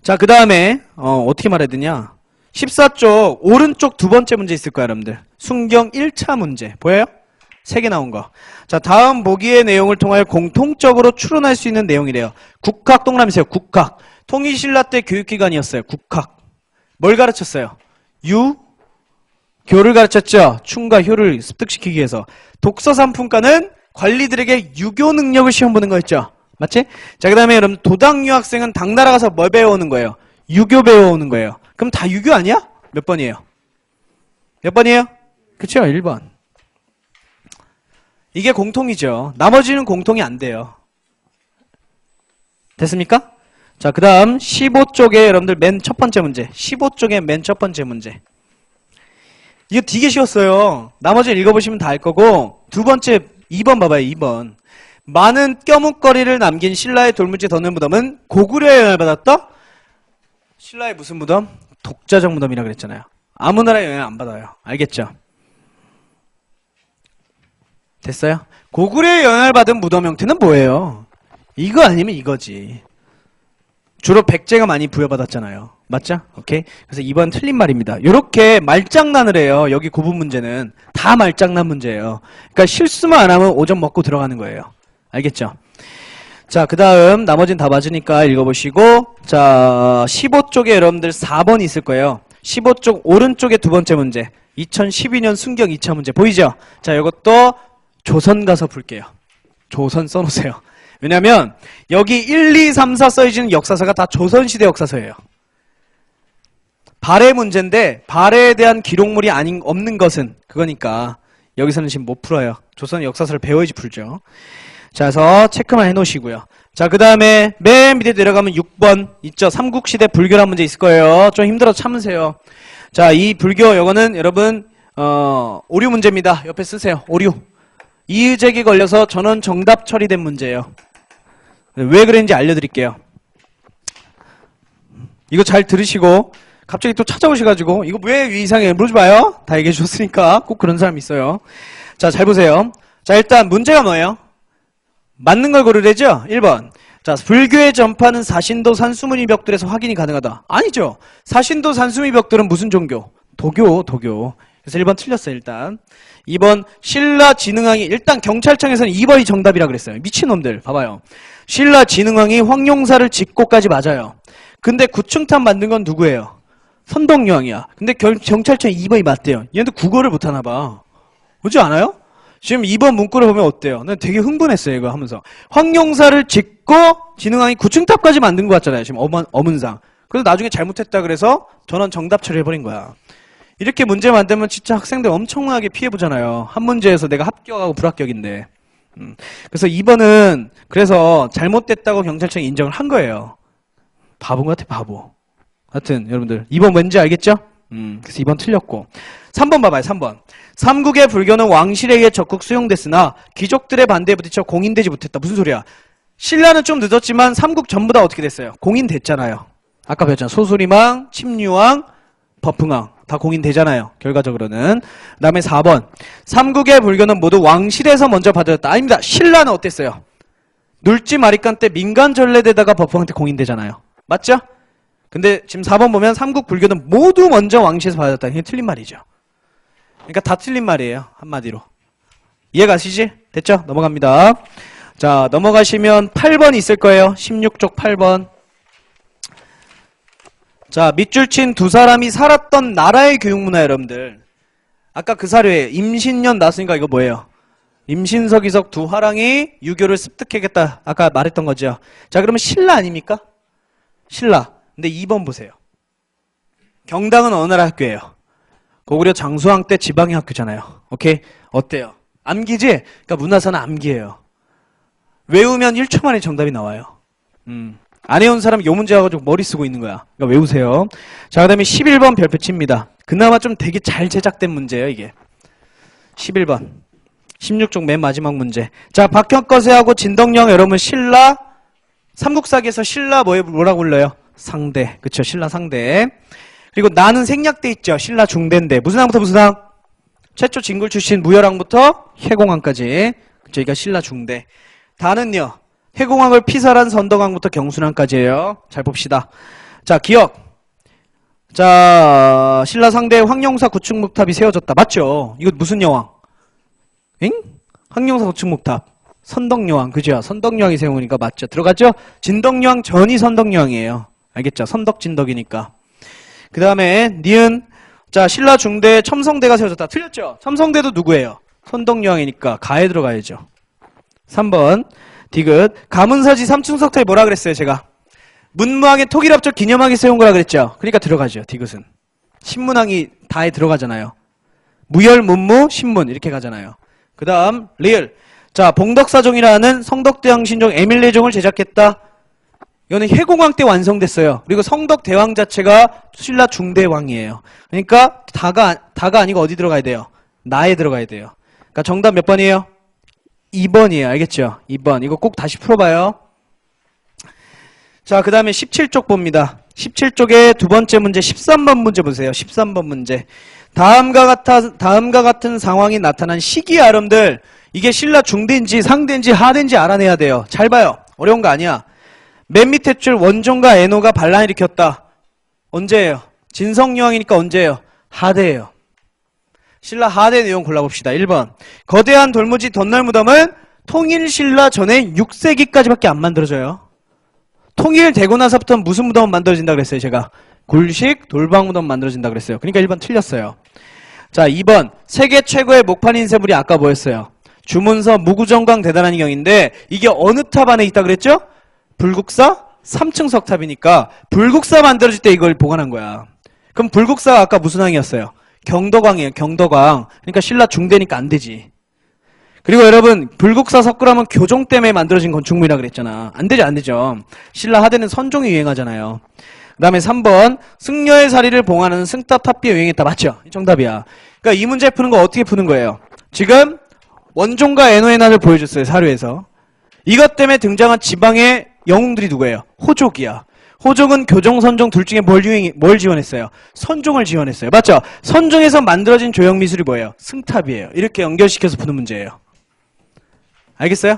[SPEAKER 1] 자, 그 다음에 어떻게 말해야 되냐. 14쪽 오른쪽 두 번째 문제 있을 거야, 여러분들. 순경 1차 문제 보여요? 3개 나온 거. 자, 다음 보기의 내용을 통하여 공통적으로 추론할 수 있는 내용이래요. 국학 동그라미세요. 국학. 통일신라 때 교육기관이었어요. 국학. 뭘 가르쳤어요? 교를 가르쳤죠. 충과 효를 습득시키기 위해서. 독서 상품과는 관리들에게 유교 능력을 시험 보는 거였죠. 맞지? 자, 그 다음에 여러분 도당 유학생은 당나라 가서 뭘 배워오는 거예요? 유교 배워오는 거예요. 그럼 다 유교 아니야? 몇 번이에요? 몇 번이에요? 그쵸? 1번. 이게 공통이죠. 나머지는 공통이 안 돼요. 됐습니까? 자, 그 다음 15쪽에 여러분들 맨 첫 번째 문제. 15쪽에 맨 첫 번째 문제. 이거 되게 쉬웠어요. 나머지는 읽어보시면 다 알 거고 두 번째 2번 봐봐요. 2번. 많은 껴묵거리를 남긴 신라의 돌무지 덧는 무덤은 고구려에 영향을 받았다? 신라의 무슨 무덤? 독자적 무덤이라 그랬잖아요. 아무 나라에 영향 안 받아요. 알겠죠? 됐어요? 고구려에 영향을 받은 무덤 형태는 뭐예요? 이거 아니면 이거지. 주로 백제가 많이 부여받았잖아요. 맞죠? 오케이? 그래서 2번 틀린 말입니다. 요렇게 말장난을 해요. 여기 고분 문제는. 다 말장난 문제예요. 그러니까 실수만 안 하면 5점 먹고 들어가는 거예요. 알겠죠? 자, 그 다음 나머지는 다 맞으니까 읽어보시고 자, 15쪽에 여러분들 4번 있을 거예요. 15쪽 오른쪽에 두 번째 문제. 2012년 순경 2차 문제 보이죠? 자, 이것도 조선 가서 풀게요. 조선 써놓으세요. 왜냐면 여기 1, 2, 3, 4 써있는 역사서가 다 조선시대 역사서예요. 발해 문제인데 발해에 대한 기록물이 없는 것은 그거니까 여기서는 지금 못 풀어요. 조선 역사서를 배워야지 풀죠. 자, 그래서 체크만 해놓으시고요. 자, 그 다음에 맨 밑에 내려가면 6번 있죠. 삼국시대 불교란 문제 있을 거예요. 좀 힘들어 참으세요. 자, 이 불교 요거는 여러분 오류 문제입니다. 옆에 쓰세요. 오류. 이의제기 걸려서 전원 정답 처리된 문제예요. 왜 그랬는지 알려드릴게요. 이거 잘 들으시고 갑자기 또 찾아오셔가지고 이거 왜 이상해 물어지 마요. 다 얘기해 주셨으니까. 꼭 그런 사람 있어요. 자, 잘 보세요. 자, 일단 문제가 뭐예요? 맞는 걸 고르래죠? 1번. 자, 불교의 전파는 사신도 산수문이 벽들에서 확인이 가능하다. 아니죠. 사신도 산수문이 벽들은 무슨 종교? 도교. 그래서 1번 틀렸어요, 일단. 2번 신라진흥왕이 일단 경찰청에서는 2번이 정답이라 그랬어요. 미친놈들 봐봐요. 신라진흥왕이 황룡사를 짓고까지 맞아요. 근데 구층탑 만든 건 누구예요? 선덕여왕이야. 근데 경찰청이 2번이 맞대요. 얘네들 국어를 못하나 봐. 그렇지 않아요? 지금 2번 문구를 보면 어때요? 난 되게 흥분했어요, 이거 하면서. 황룡사를 짓고 진흥왕이 구층탑까지 만든 것 같잖아요, 지금 어문상. 그래서 나중에 잘못했다 그래서 전원 정답 처리해버린 거야. 이렇게 문제 만들면 진짜 학생들 엄청나게 피해보잖아요. 한 문제에서 내가 합격하고 불합격인데. 그래서 2번은 그래서 잘못됐다고 경찰청이 인정을 한 거예요. 바본 것 같아, 바보. 하여튼 여러분들 2번 왠지 알겠죠? 그래서 2번 틀렸고. 3번 봐봐요. 3번. 삼국의 불교는 왕실에 의해 적극 수용됐으나 귀족들의 반대에 부딪혀 공인되지 못했다. 무슨 소리야? 신라는 좀 늦었지만 삼국 전부 다 어떻게 됐어요? 공인됐잖아요. 아까 배웠잖아. 소수리망, 침류왕, 법흥왕 다 공인되잖아요. 결과적으로는. 그 다음에 4번. 삼국의 불교는 모두 왕실에서 먼저 받아들였다. 아닙니다. 신라는 어땠어요? 눌지 마리간 때 민간 전례대다가 법흥한테 공인되잖아요. 맞죠? 근데 지금 4번 보면 삼국 불교는 모두 먼저 왕실에서 받았다. 이게 틀린 말이죠. 그러니까 다 틀린 말이에요. 한마디로. 이해가시지? 됐죠? 넘어갑니다. 자, 넘어가시면 8번 있을 거예요. 16쪽 8번. 자, 밑줄 친 두 사람이 살았던 나라의 교육문화 여러분들. 아까 그 사료에 임신년 나왔으니까 이거 뭐예요? 임신석이석 두 화랑이 유교를 습득하겠다. 아까 말했던 거죠. 자, 그러면 신라 아닙니까? 신라. 근데 2번 보세요. 경당은 어느 나라 학교예요? 고구려 장수왕 때 지방의 학교잖아요. 오케이? 어때요? 암기지? 그러니까 문화사는 암기예요. 외우면 1초 만에 정답이 나와요. 안 외운 사람 요 문제 와가지고 머리 쓰고 있는 거야. 그러니까 외우세요. 자, 그 다음에 11번 별표 칩니다. 그나마 좀 되게 잘 제작된 문제예요, 이게. 11번. 16쪽 맨 마지막 문제. 자, 박혁거세하고 진덕령 여러분 신라 삼국사기에서 신라 뭐라고 불러요? 상대. 그쵸? 신라 상대. 그리고 나는 생략돼 있죠. 신라 중대인데. 무슨 왕부터 무슨 왕? 최초 진굴 출신 무열왕부터 해공왕까지. 그쵸? 이가 신라 중대. 다는요. 해공왕을 피살한 선덕왕부터 경순왕까지예요. 잘 봅시다. 자, 기억. 자, 신라 상대 황룡사 구축목탑이 세워졌다. 맞죠? 이거 무슨 여왕? 엥? 황룡사 구축목탑. 선덕여왕. 그죠? 선덕여왕이 세운 거니까 맞죠? 들어갔죠? 진덕여왕 전이 선덕여왕이에요. 알겠죠? 선덕진덕이니까. 그 다음에 니은. 자, 신라 중대 첨성대가 세워졌다. 틀렸죠? 첨성대도 누구예요? 선덕여왕이니까 가에 들어가야죠. 3번 디귿. 가문사지 삼층석탑이 뭐라 그랬어요 제가? 문무왕의 토기랍적 기념하게 세운 거라 그랬죠? 그러니까 들어가죠. 디귿은. 신문왕이 다에 들어가잖아요. 무열, 문무, 신문 이렇게 가잖아요. 그 다음 리을. 자, 봉덕사종이라는 성덕대왕 신종 에밀레종을 제작했다. 이거는 해공왕 때 완성됐어요. 그리고 성덕대왕 자체가 신라 중대왕이에요. 그러니까 다가 아니고 어디 들어가야 돼요? 나에 들어가야 돼요. 그러니까 정답 몇 번이에요? 2번이에요. 알겠죠? 2번. 이거 꼭 다시 풀어봐요. 자, 그 다음에 17쪽 봅니다. 17쪽의 두 번째 문제 13번 문제 보세요. 13번 문제. 다음과 같은 상황이 나타난 시기 아름들. 이게 신라 중대인지 상대인지 하대인지 알아내야 돼요. 잘 봐요. 어려운 거 아니야. 맨 밑에 줄 원종과 애노가 반란을 일으켰다. 언제예요? 진성여왕이니까 언제예요? 하대예요. 신라 하대 내용 골라봅시다. 1번. 거대한 돌무지 덧날무덤은 통일신라 전에 6세기까지밖에 안 만들어져요. 통일되고 나서부터 무슨 무덤은 만들어진다 그랬어요 제가? 굴식 돌방무덤 만들어진다 그랬어요. 그러니까 1번 틀렸어요. 자, 2번. 세계 최고의 목판 인쇄물이 아까 뭐였어요? 주문서 무구정강 대단한 경인데 이게 어느 탑 안에 있다 그랬죠? 불국사 3층 석탑이니까 불국사 만들어질 때 이걸 보관한 거야. 그럼 불국사가 아까 무슨 왕이었어요? 경덕왕이에요. 경덕왕. 그러니까 신라 중대니까 안 되지. 그리고 여러분 불국사 석굴암은 교종 때문에 만들어진 건축물이라 그랬잖아. 안 되죠. 안 되죠. 신라 하대는 선종이 유행하잖아요. 그 다음에 3번. 승려의 사리를 봉하는 승탑 탑비에 유행했다. 맞죠? 정답이야. 그러니까 이 문제 푸는 거 어떻게 푸는 거예요? 지금 원종과 애노의 난을 보여줬어요. 사료에서. 이것 때문에 등장한 지방의 영웅들이 누구예요? 호족이야. 호족은 교종, 선종 둘 중에 뭘 지원했어요? 선종을 지원했어요. 맞죠? 선종에서 만들어진 조형미술이 뭐예요? 승탑이에요. 이렇게 연결시켜서 푸는 문제예요. 알겠어요?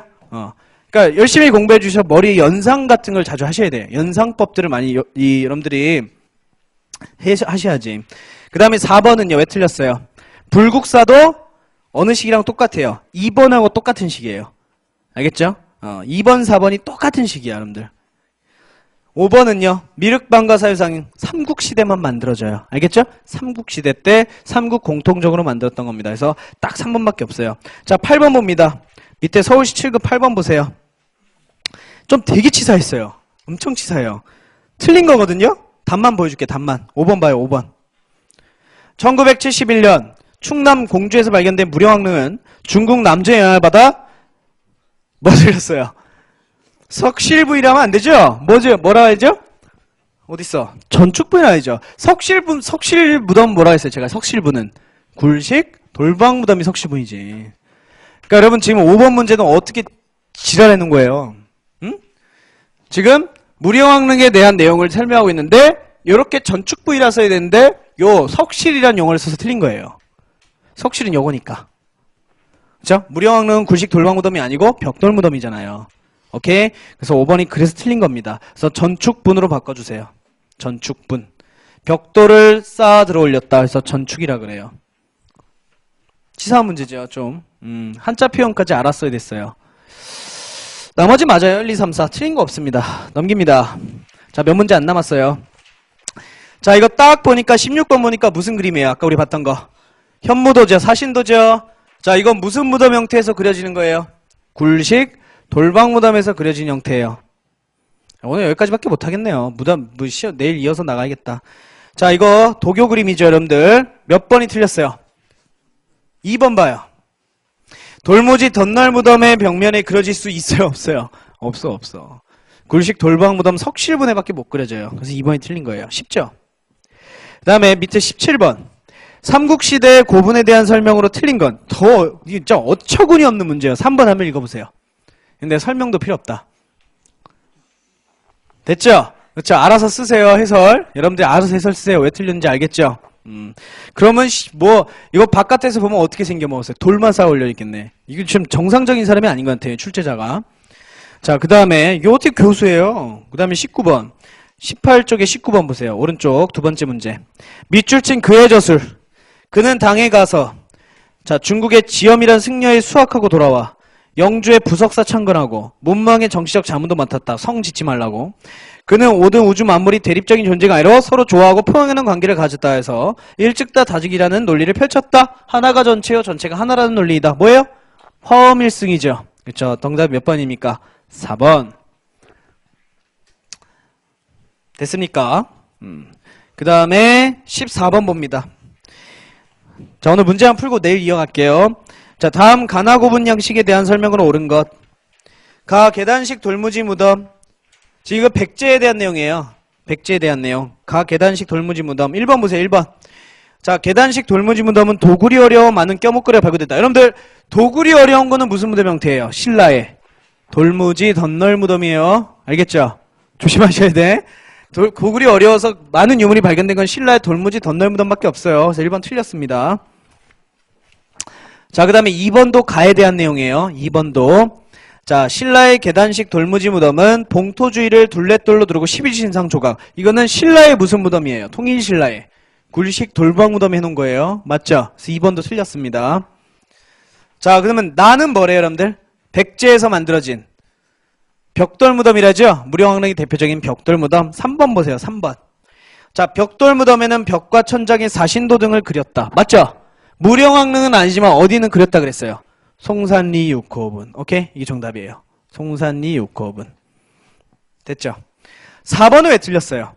[SPEAKER 1] 그러니까 열심히 공부해 주셔서 머리 연상 같은 걸 자주 하셔야 돼요. 연상법들을 많이 여러분들이 하셔야지. 그 다음에 4번은요. 왜 틀렸어요? 불국사도 어느 시기랑 똑같아요. 2번하고 똑같은 시기예요. 알겠죠? 2번, 4번이 똑같은 시기야, 여러분들. 5번은요. 미륵방과 사유상 삼국시대만 만들어져요. 알겠죠? 삼국시대 때 삼국 공통적으로 만들었던 겁니다. 그래서 딱 3번밖에 없어요. 자, 8번 봅니다. 밑에 서울시 7급 8번 보세요. 좀 되게 치사했어요. 엄청 치사해요. 틀린 거거든요? 답만 보여줄게, 답만. 5번 봐요, 5번. 1971년 충남 공주에서 발견된 무령왕릉은 중국 남조의 영향을 받아 뭐 들렸어요? 석실부이라면 안 되죠? 뭐라 해야죠? 어딨어? 전축부이라 해야죠. 석실무덤 뭐라 했어요? 제가 석실부는 굴식 돌방무덤이 석실부이지. 그러니까 여러분 지금 5번 문제는 어떻게 지랄해놓은 거예요? 응? 지금 무령왕릉에 대한 내용을 설명하고 있는데 이렇게 전축부이라 써야 되는데 요 석실이란 용어를 써서 틀린 거예요. 석실은 요거니까. 그쵸? 무령왕릉은 굴식 돌방무덤이 아니고 벽돌무덤이잖아요. 오케이? 그래서 5번이 그래서 틀린 겁니다. 그래서 전축분으로 바꿔주세요. 전축분. 벽돌을 쌓아 들어 올렸다. 그래서 전축이라 그래요. 치사한 문제죠, 좀. 한자 표현까지 알았어야 됐어요. 나머지 맞아요. 1, 2, 3, 4. 틀린 거 없습니다. 넘깁니다. 자, 몇 문제 안 남았어요. 자, 이거 딱 보니까 16번 보니까 무슨 그림이에요? 아까 우리 봤던 거. 현무도죠. 사신도죠. 자, 이건 무슨 무덤 형태에서 그려지는 거예요? 굴식 돌방무덤에서 그려진 형태예요. 오늘 여기까지밖에 못하겠네요. 내일 이어서 나가야겠다. 자, 이거 도교 그림이죠, 여러분들. 몇 번이 틀렸어요? 2번 봐요. 돌무지 덧날무덤의 벽면에 그려질 수 있어요, 없어요? 없어. 굴식 돌방무덤 석실분에밖에 못 그려져요. 그래서 2번이 틀린 거예요. 쉽죠? 그 다음에 밑에 17번. 삼국시대의 고분에 대한 설명으로 틀린 건 진짜 어처구니 없는 문제예요. 3번 한번 읽어보세요. 근데 설명도 필요 없다. 됐죠? 그렇죠? 알아서 쓰세요, 해설. 여러분들이 알아서 해설 쓰세요. 왜 틀렸는지 알겠죠? 그러면 이거 바깥에서 보면 어떻게 생겨먹었어요? 돌만 쌓아 올려있겠네. 이거 지금 정상적인 사람이 아닌 것 같아요, 출제자가. 자, 그 다음에 이거 어떻게 교수예요? 그 다음에 19번. 18쪽에 19번 보세요. 오른쪽 두 번째 문제. 밑줄 친 그의 저술. 그는 당에 가서 자 중국의 지엄이란 승려의 수학하고 돌아와 영주의 부석사 창건하고 문망의 정치적 자문도 맡았다. 성 짓지 말라고. 그는 모든 우주 만물이 대립적인 존재가 아니라 서로 좋아하고 평행하는 관계를 가졌다 해서 일찍 다 다지기라는 논리를 펼쳤다. 하나가 전체요 전체가 하나라는 논리이다. 뭐예요? 화엄일승이죠. 그렇죠. 정답 몇 번입니까? 4번. 됐습니까? 그 다음에 14번 봅니다. 자, 오늘 문제 한번 풀고 내일 이어갈게요. 자, 다음 가나고분 양식에 대한 설명으로 옳은 것. 가 계단식 돌무지 무덤. 지금 이거 백제에 대한 내용이에요. 백제에 대한 내용. 가 계단식 돌무지 무덤. 1번 보세요. 1번. 자, 계단식 돌무지 무덤은 도굴이 어려워 많은 껴목걸이가 발굴됐다. 여러분들 도굴이 어려운 거는 무슨 무덤 형태예요? 신라의 돌무지 덧널 무덤이에요. 알겠죠? 조심하셔야 돼. 도굴이 어려워서 많은 유물이 발견된 건 신라의 돌무지 덧널 무덤밖에 없어요. 그래서 1번 틀렸습니다. 자, 그 다음에 2번도 가에 대한 내용이에요. 2번도. 자, 신라의 계단식 돌무지 무덤은 봉토주의를 둘레돌로 두르고 12신상 조각. 이거는 신라의 무슨 무덤이에요? 통일신라의 굴식 돌방 무덤 해놓은 거예요. 맞죠? 그래서 2번도 틀렸습니다. 자, 그러면 나는 뭐래요, 여러분들? 백제에서 만들어진 벽돌 무덤이라죠? 무령왕릉이 대표적인 벽돌 무덤. 3번 보세요. 3번. 자, 벽돌 무덤에는 벽과 천장에 사신도 등을 그렸다. 맞죠? 무령왕릉은 아니지만 어디는 그렸다 그랬어요? 송산리 6호분. 오케이? 이게 정답이에요. 송산리 6호분. 됐죠? 4번은 왜 틀렸어요?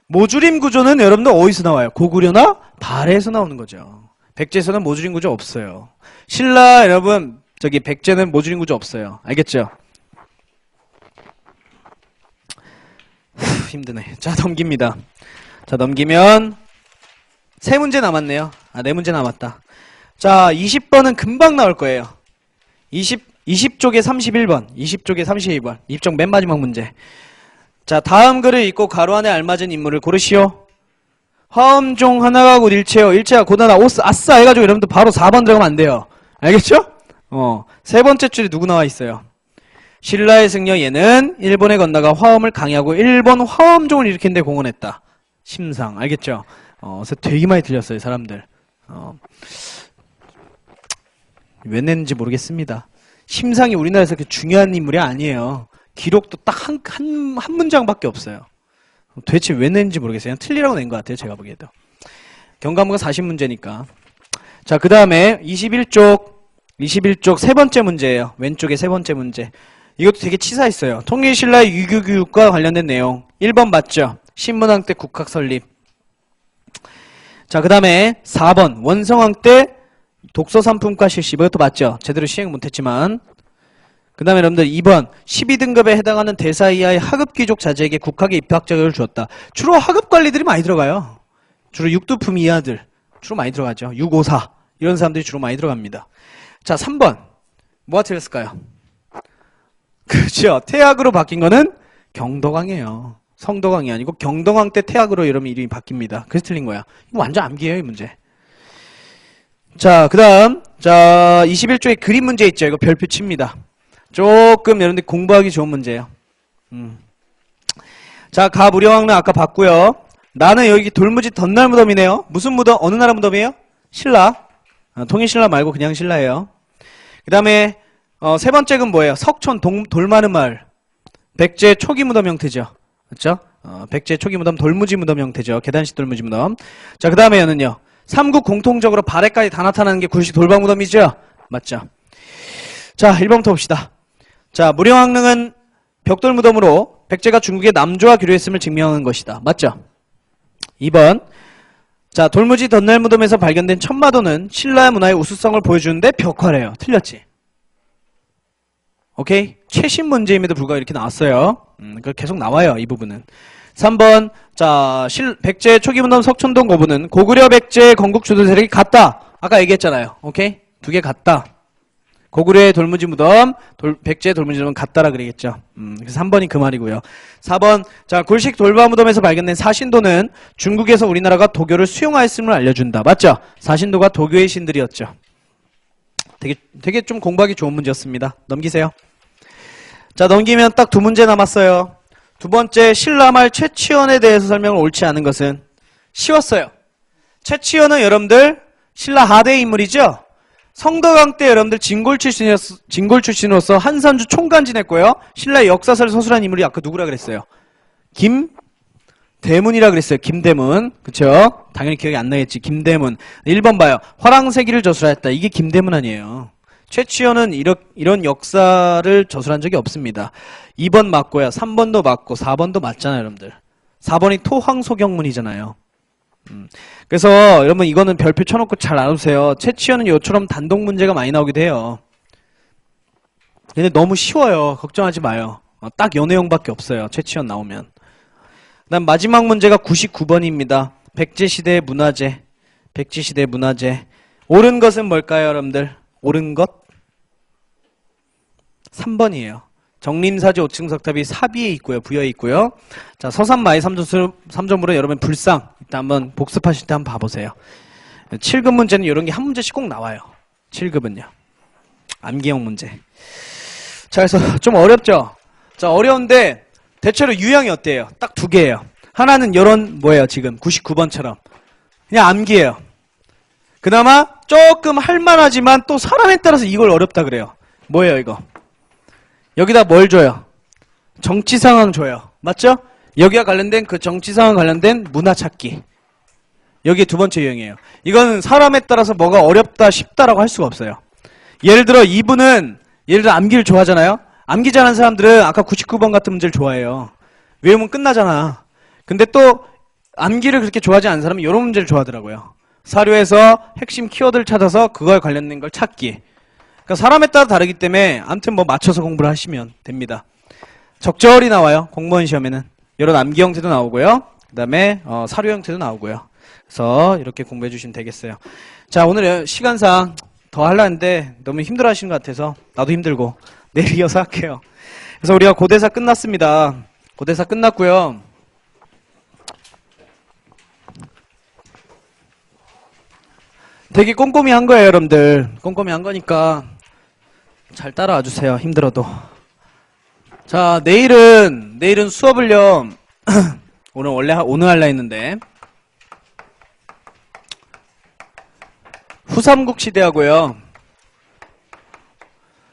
[SPEAKER 1] 모주림 구조는 여러분들 어디서 나와요? 고구려나 발해에서 나오는 거죠. 백제에서는 모주림 구조 없어요. 신라 여러분 저기 백제는 모주림 구조 없어요. 알겠죠? 힘드네. 자, 넘깁니다. 자, 넘기면 3문제 남았네요. 아, 4문제 남았다. 자, 20번은 금방 나올 거예요. 20쪽에 31번, 20쪽에 32번. 20쪽 맨 마지막 문제. 자, 다음 글을 읽고 가로 안에 알맞은 인물을 고르시오. 화엄종 하나가 곧 일체요. 일체가 곧 하나. 오스 아싸 해가지고 여러분들 바로 4번 들어가면 안 돼요. 알겠죠? 세 번째 줄에 누구 나와 있어요? 신라의 승려 얘는 일본에 건너가 화엄을 강요하고 일본 화엄종을 일으키는데 공헌했다. 심상. 알겠죠? 그래서 되게 많이 들렸어요, 사람들. 왜 냈는지 모르겠습니다. 심상이 우리나라에서 그렇게 중요한 인물이 아니에요. 기록도 딱 한 문장밖에 없어요. 도대체 왜 냈는지 모르겠어요. 그냥 틀리라고 낸 것 같아요, 제가 보기에도. 경과목은 40문제니까. 자, 그 다음에 21쪽 세 번째 문제예요. 왼쪽에 세 번째 문제. 이것도 되게 치사했어요. 통일신라의 유교교육과 관련된 내용. 1번 맞죠? 신문왕 때 국학 설립. 자, 그 다음에 4번 원성왕 때 독서 상품과 실시. 이것도 맞죠? 제대로 시행 못했지만. 그 다음에 여러분들 2번 12등급에 해당하는 대사 이하의 하급 귀족 자제에게 국학의 입학 자격을 주었다. 주로 하급 관리들이 많이 들어가요. 주로 육두품 이하들 주로 많이 들어가죠. 654 이런 사람들이 주로 많이 들어갑니다. 자, 3번 뭐가 틀렸을까요? 그렇죠. 태학으로 바뀐 거는 경덕왕이에요. 성덕왕이 아니고 경덕왕 때 태학으로 여러분 이름이 바뀝니다. 그래서 틀린 거야. 이거 완전 암기예요, 이 문제. 자, 그 다음 자 21쪽에 그림 문제 있죠. 이거 별표 칩니다. 조금 여러분들 공부하기 좋은 문제예요. 자, 가 무령왕릉 아까 봤고요. 나는 여기 돌무지 덧날 무덤이네요. 무슨 무덤? 어느 나라 무덤이에요? 신라. 통일신라 말고 그냥 신라예요. 그 다음에 세 번째 건 뭐예요? 석촌 돌마는 마을. 백제 초기 무덤 형태죠. 그렇죠? 백제 초기 무덤 돌무지 무덤 형태죠. 계단식 돌무지 무덤. 자, 그 다음에는요. 삼국 공통적으로 발해까지 다 나타나는 게 굴식 돌방 무덤이죠? 맞죠? 자, 1번부터 봅시다. 자, 무령왕릉은 벽돌 무덤으로 백제가 중국의 남조와 교류했음을 증명하는 것이다. 맞죠? 2번. 자, 돌무지 덧날 무덤에서 발견된 천마도는 신라 문화의 우수성을 보여주는데 벽화래요. 틀렸지? 오케이? 최신 문제임에도 불구하고 이렇게 나왔어요. 계속 나와요, 이 부분은. 3번. 자, 백제 초기 무덤 석촌동 고분은 고구려 백제 건국 주도 세력이 같다. 아까 얘기했잖아요. 오케이? 두 개 같다. 고구려의 돌무지 무덤, 백제의 돌무지 무덤은 같다라 그러겠죠. 그래서 3번이 그 말이고요. 4번. 자, 굴식 돌바 무덤에서 발견된 사신도는 중국에서 우리나라가 도교를 수용하였음을 알려준다. 맞죠? 사신도가 도교의 신들이었죠. 되게 좀 공부하기 좋은 문제였습니다. 넘기세요. 자, 넘기면 딱 2문제 남았어요. 두 번째, 신라말 최치원에 대해서 설명을 옳지 않은 것은 쉬웠어요. 최치원은 여러분들 신라 하대 인물이죠. 성덕왕 때 여러분들 진골 출신으로서 한산주 총관 지냈고요. 신라의 역사사를 서술한 인물이 아까 누구라 그랬어요? 김대문이라 그랬어요. 김대문. 그쵸? 당연히 기억이 안 나겠지. 김대문. 1번 봐요. 화랑세기를 저술하였다. 이게 김대문 아니에요. 최치원은 이런 역사를 저술한 적이 없습니다. 2번 맞고요. 3번도 맞고 4번도 맞잖아요, 여러분들. 4번이 토황소경문이잖아요. 그래서 여러분 이거는 별표 쳐놓고 잘 알아두세요. 최치원은 요처럼 단독 문제가 많이 나오기도 해요. 근데 너무 쉬워요. 걱정하지 마요. 딱 연애형밖에 없어요. 최치원 나오면. 그다음 마지막 문제가 99번입니다. 백제시대의 문화재. 백제시대의 문화재. 옳은 것은 뭘까요, 여러분들? 옳은 것? 3번이에요. 정림사지 5층 석탑이 사비에 있고요. 부여에 있고요. 자, 서산마의 3점으로 여러분 불상 일단 한번 복습하실 때 한번 봐보세요. 7급 문제는 이런 게 한 문제씩 꼭 나와요. 7급은요. 암기형 문제. 자, 그래서 좀 어렵죠? 자, 어려운데 대체로 유형이 어때요? 딱 두 개예요. 하나는 이런 뭐예요? 지금 99번처럼 그냥 암기예요. 그나마 조금 할만하지만 또 사람에 따라서 이걸 어렵다 그래요. 뭐예요 이거? 여기다 뭘 줘요? 정치 상황 줘요. 맞죠? 여기와 관련된 그 정치 상황 관련된 문화 찾기. 여기 두 번째 유형이에요. 이거는 사람에 따라서 뭐가 어렵다 쉽다라고 할 수가 없어요. 예를 들어 이분은 예를 들어 암기를 좋아하잖아요. 암기 잘하는 사람들은 아까 99번 같은 문제를 좋아해요. 외우면 끝나잖아. 근데 또 암기를 그렇게 좋아하지 않는 사람은 이런 문제를 좋아하더라고요. 사료에서 핵심 키워드를 찾아서 그거에 관련된 걸 찾기. 그러니까 사람에 따라 다르기 때문에 아무튼 뭐 맞춰서 공부를 하시면 됩니다. 적절히 나와요. 공무원 시험에는. 이런 암기 형태도 나오고요. 그 다음에 사료 형태도 나오고요. 그래서 이렇게 공부해 주시면 되겠어요. 자, 오늘 시간상 더 하려 했는데 너무 힘들어 하시는 것 같아서 나도 힘들고 내일 이어서 할게요. 그래서 우리가 고대사 끝났습니다. 고대사 끝났고요. 되게 꼼꼼히 한 거예요, 여러분들. 꼼꼼히 한 거니까 잘 따라와 주세요. 힘들어도. 자, 내일은 수업을요. 오늘 할라 했는데 후삼국 시대하고요.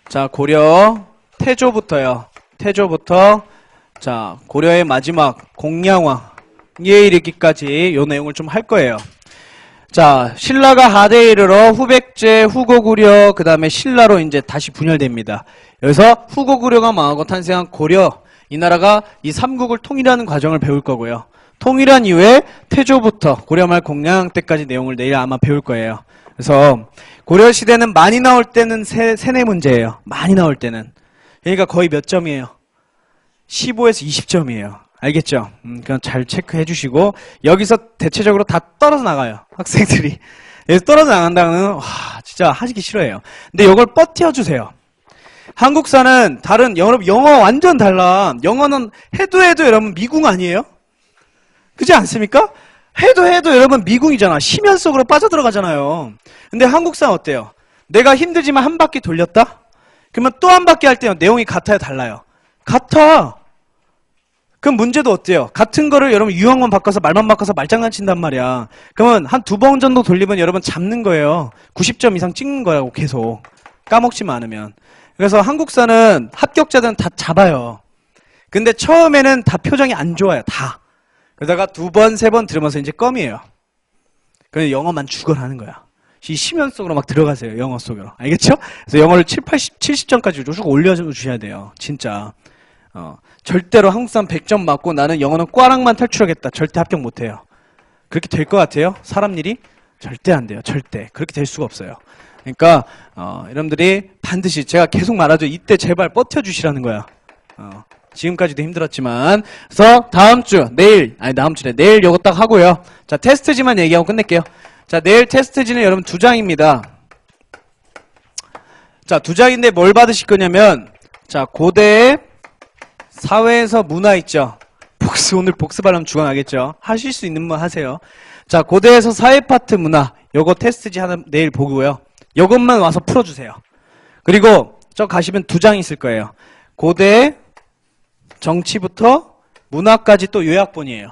[SPEAKER 1] 자, 고려 태조부터요. 태조부터 자, 고려의 마지막 공양왕 예 이르기까지 요 내용을 좀 할 거예요. 자, 신라가 하대에 이르러 후백제, 후고구려, 그 다음에 신라로 이제 다시 분열됩니다. 여기서 후고구려가 망하고 탄생한 고려, 이 나라가 이 삼국을 통일하는 과정을 배울 거고요. 통일한 이후에 태조부터 고려말 공양 때까지 내용을 내일 아마 배울 거예요. 그래서 고려시대는 많이 나올 때는 세네 문제예요. 많이 나올 때는. 그러니까 거의 몇 점이에요? 15에서 20점이에요. 알겠죠? 그냥 잘 체크해 주시고 여기서 대체적으로 다 떨어져 나가요. 학생들이. 여기서 떨어져 나간다는 와 진짜 하시기 싫어해요. 근데 이걸 버텨주세요. 한국사는 다른 영어 완전 달라. 영어는 해도 여러분 미궁 아니에요? 그렇지 않습니까? 해도 여러분 미궁이잖아. 심연 속으로 빠져들어가잖아요. 근데 한국사는 어때요? 내가 힘들지만 한 바퀴 돌렸다? 그러면 또 한 바퀴 할 때 내용이 같아요, 달라요? 같아. 그럼 문제도 어때요? 같은 거를 여러분 유형만 바꿔서 말만 바꿔서 말장난 친단 말이야. 그러면 한 두 번 정도 돌리면 여러분 잡는 거예요. 90점 이상 찍는 거라고 계속. 까먹지만 않으면. 그래서 한국사는 합격자들은 다 잡아요. 근데 처음에는 다 표정이 안 좋아요. 다. 그러다가 두 번, 세 번 들으면서 이제 껌이에요. 그래서 영어만 죽어라는 거야. 이 심연 속으로 막 들어가세요. 영어 속으로. 알겠죠? 그래서 영어를 70점까지 쭉 올려주셔야 돼요. 진짜. 절대로 한국사람 100점 맞고 나는 영어는 꽈락만 탈출하겠다. 절대 합격 못해요. 그렇게 될 것 같아요? 사람 일이? 절대 안 돼요. 절대. 그렇게 될 수가 없어요. 그러니까 여러분들이 반드시 제가 계속 말하죠. 이때 제발 버텨주시라는 거야. 지금까지도 힘들었지만 그래서 다음 주래 내일 요거 딱 하고요. 자, 테스트지만 얘기하고 끝낼게요. 자, 내일 테스트지는 여러분 2장입니다. 자, 2장인데 뭘 받으실 거냐면 자, 고대 사회에서 문화 있죠. 오늘 복습하려면 죽어나겠죠. 하실 수 있는 분 하세요. 자, 고대에서 사회 파트 문화 요거 테스트지 하나 내일 보고요. 요것만 와서 풀어주세요. 그리고 저 가시면 2장 있을 거예요. 고대 정치부터 문화까지 또 요약본이에요.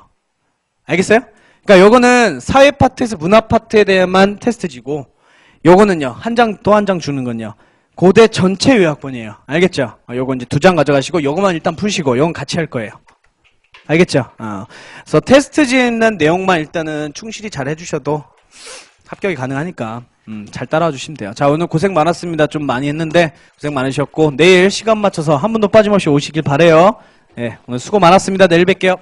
[SPEAKER 1] 알겠어요? 그러니까 요거는 사회 파트에서 문화 파트에 대해만 테스트지고 요거는요. 한 장 또 한 장 주는 건요. 고대 전체 요약본이에요. 알겠죠? 요거 이제 2장 가져가시고 요거만 일단 푸시고 요건 같이 할 거예요. 알겠죠? 그래서 테스트지에 있는 내용만 일단은 충실히 잘 해주셔도 합격이 가능하니까 잘 따라와 주시면 돼요. 자, 오늘 고생 많았습니다. 좀 많이 했는데 고생 많으셨고 내일 시간 맞춰서 한 분도 빠짐없이 오시길 바래요. 예, 오늘 수고 많았습니다. 내일 뵐게요.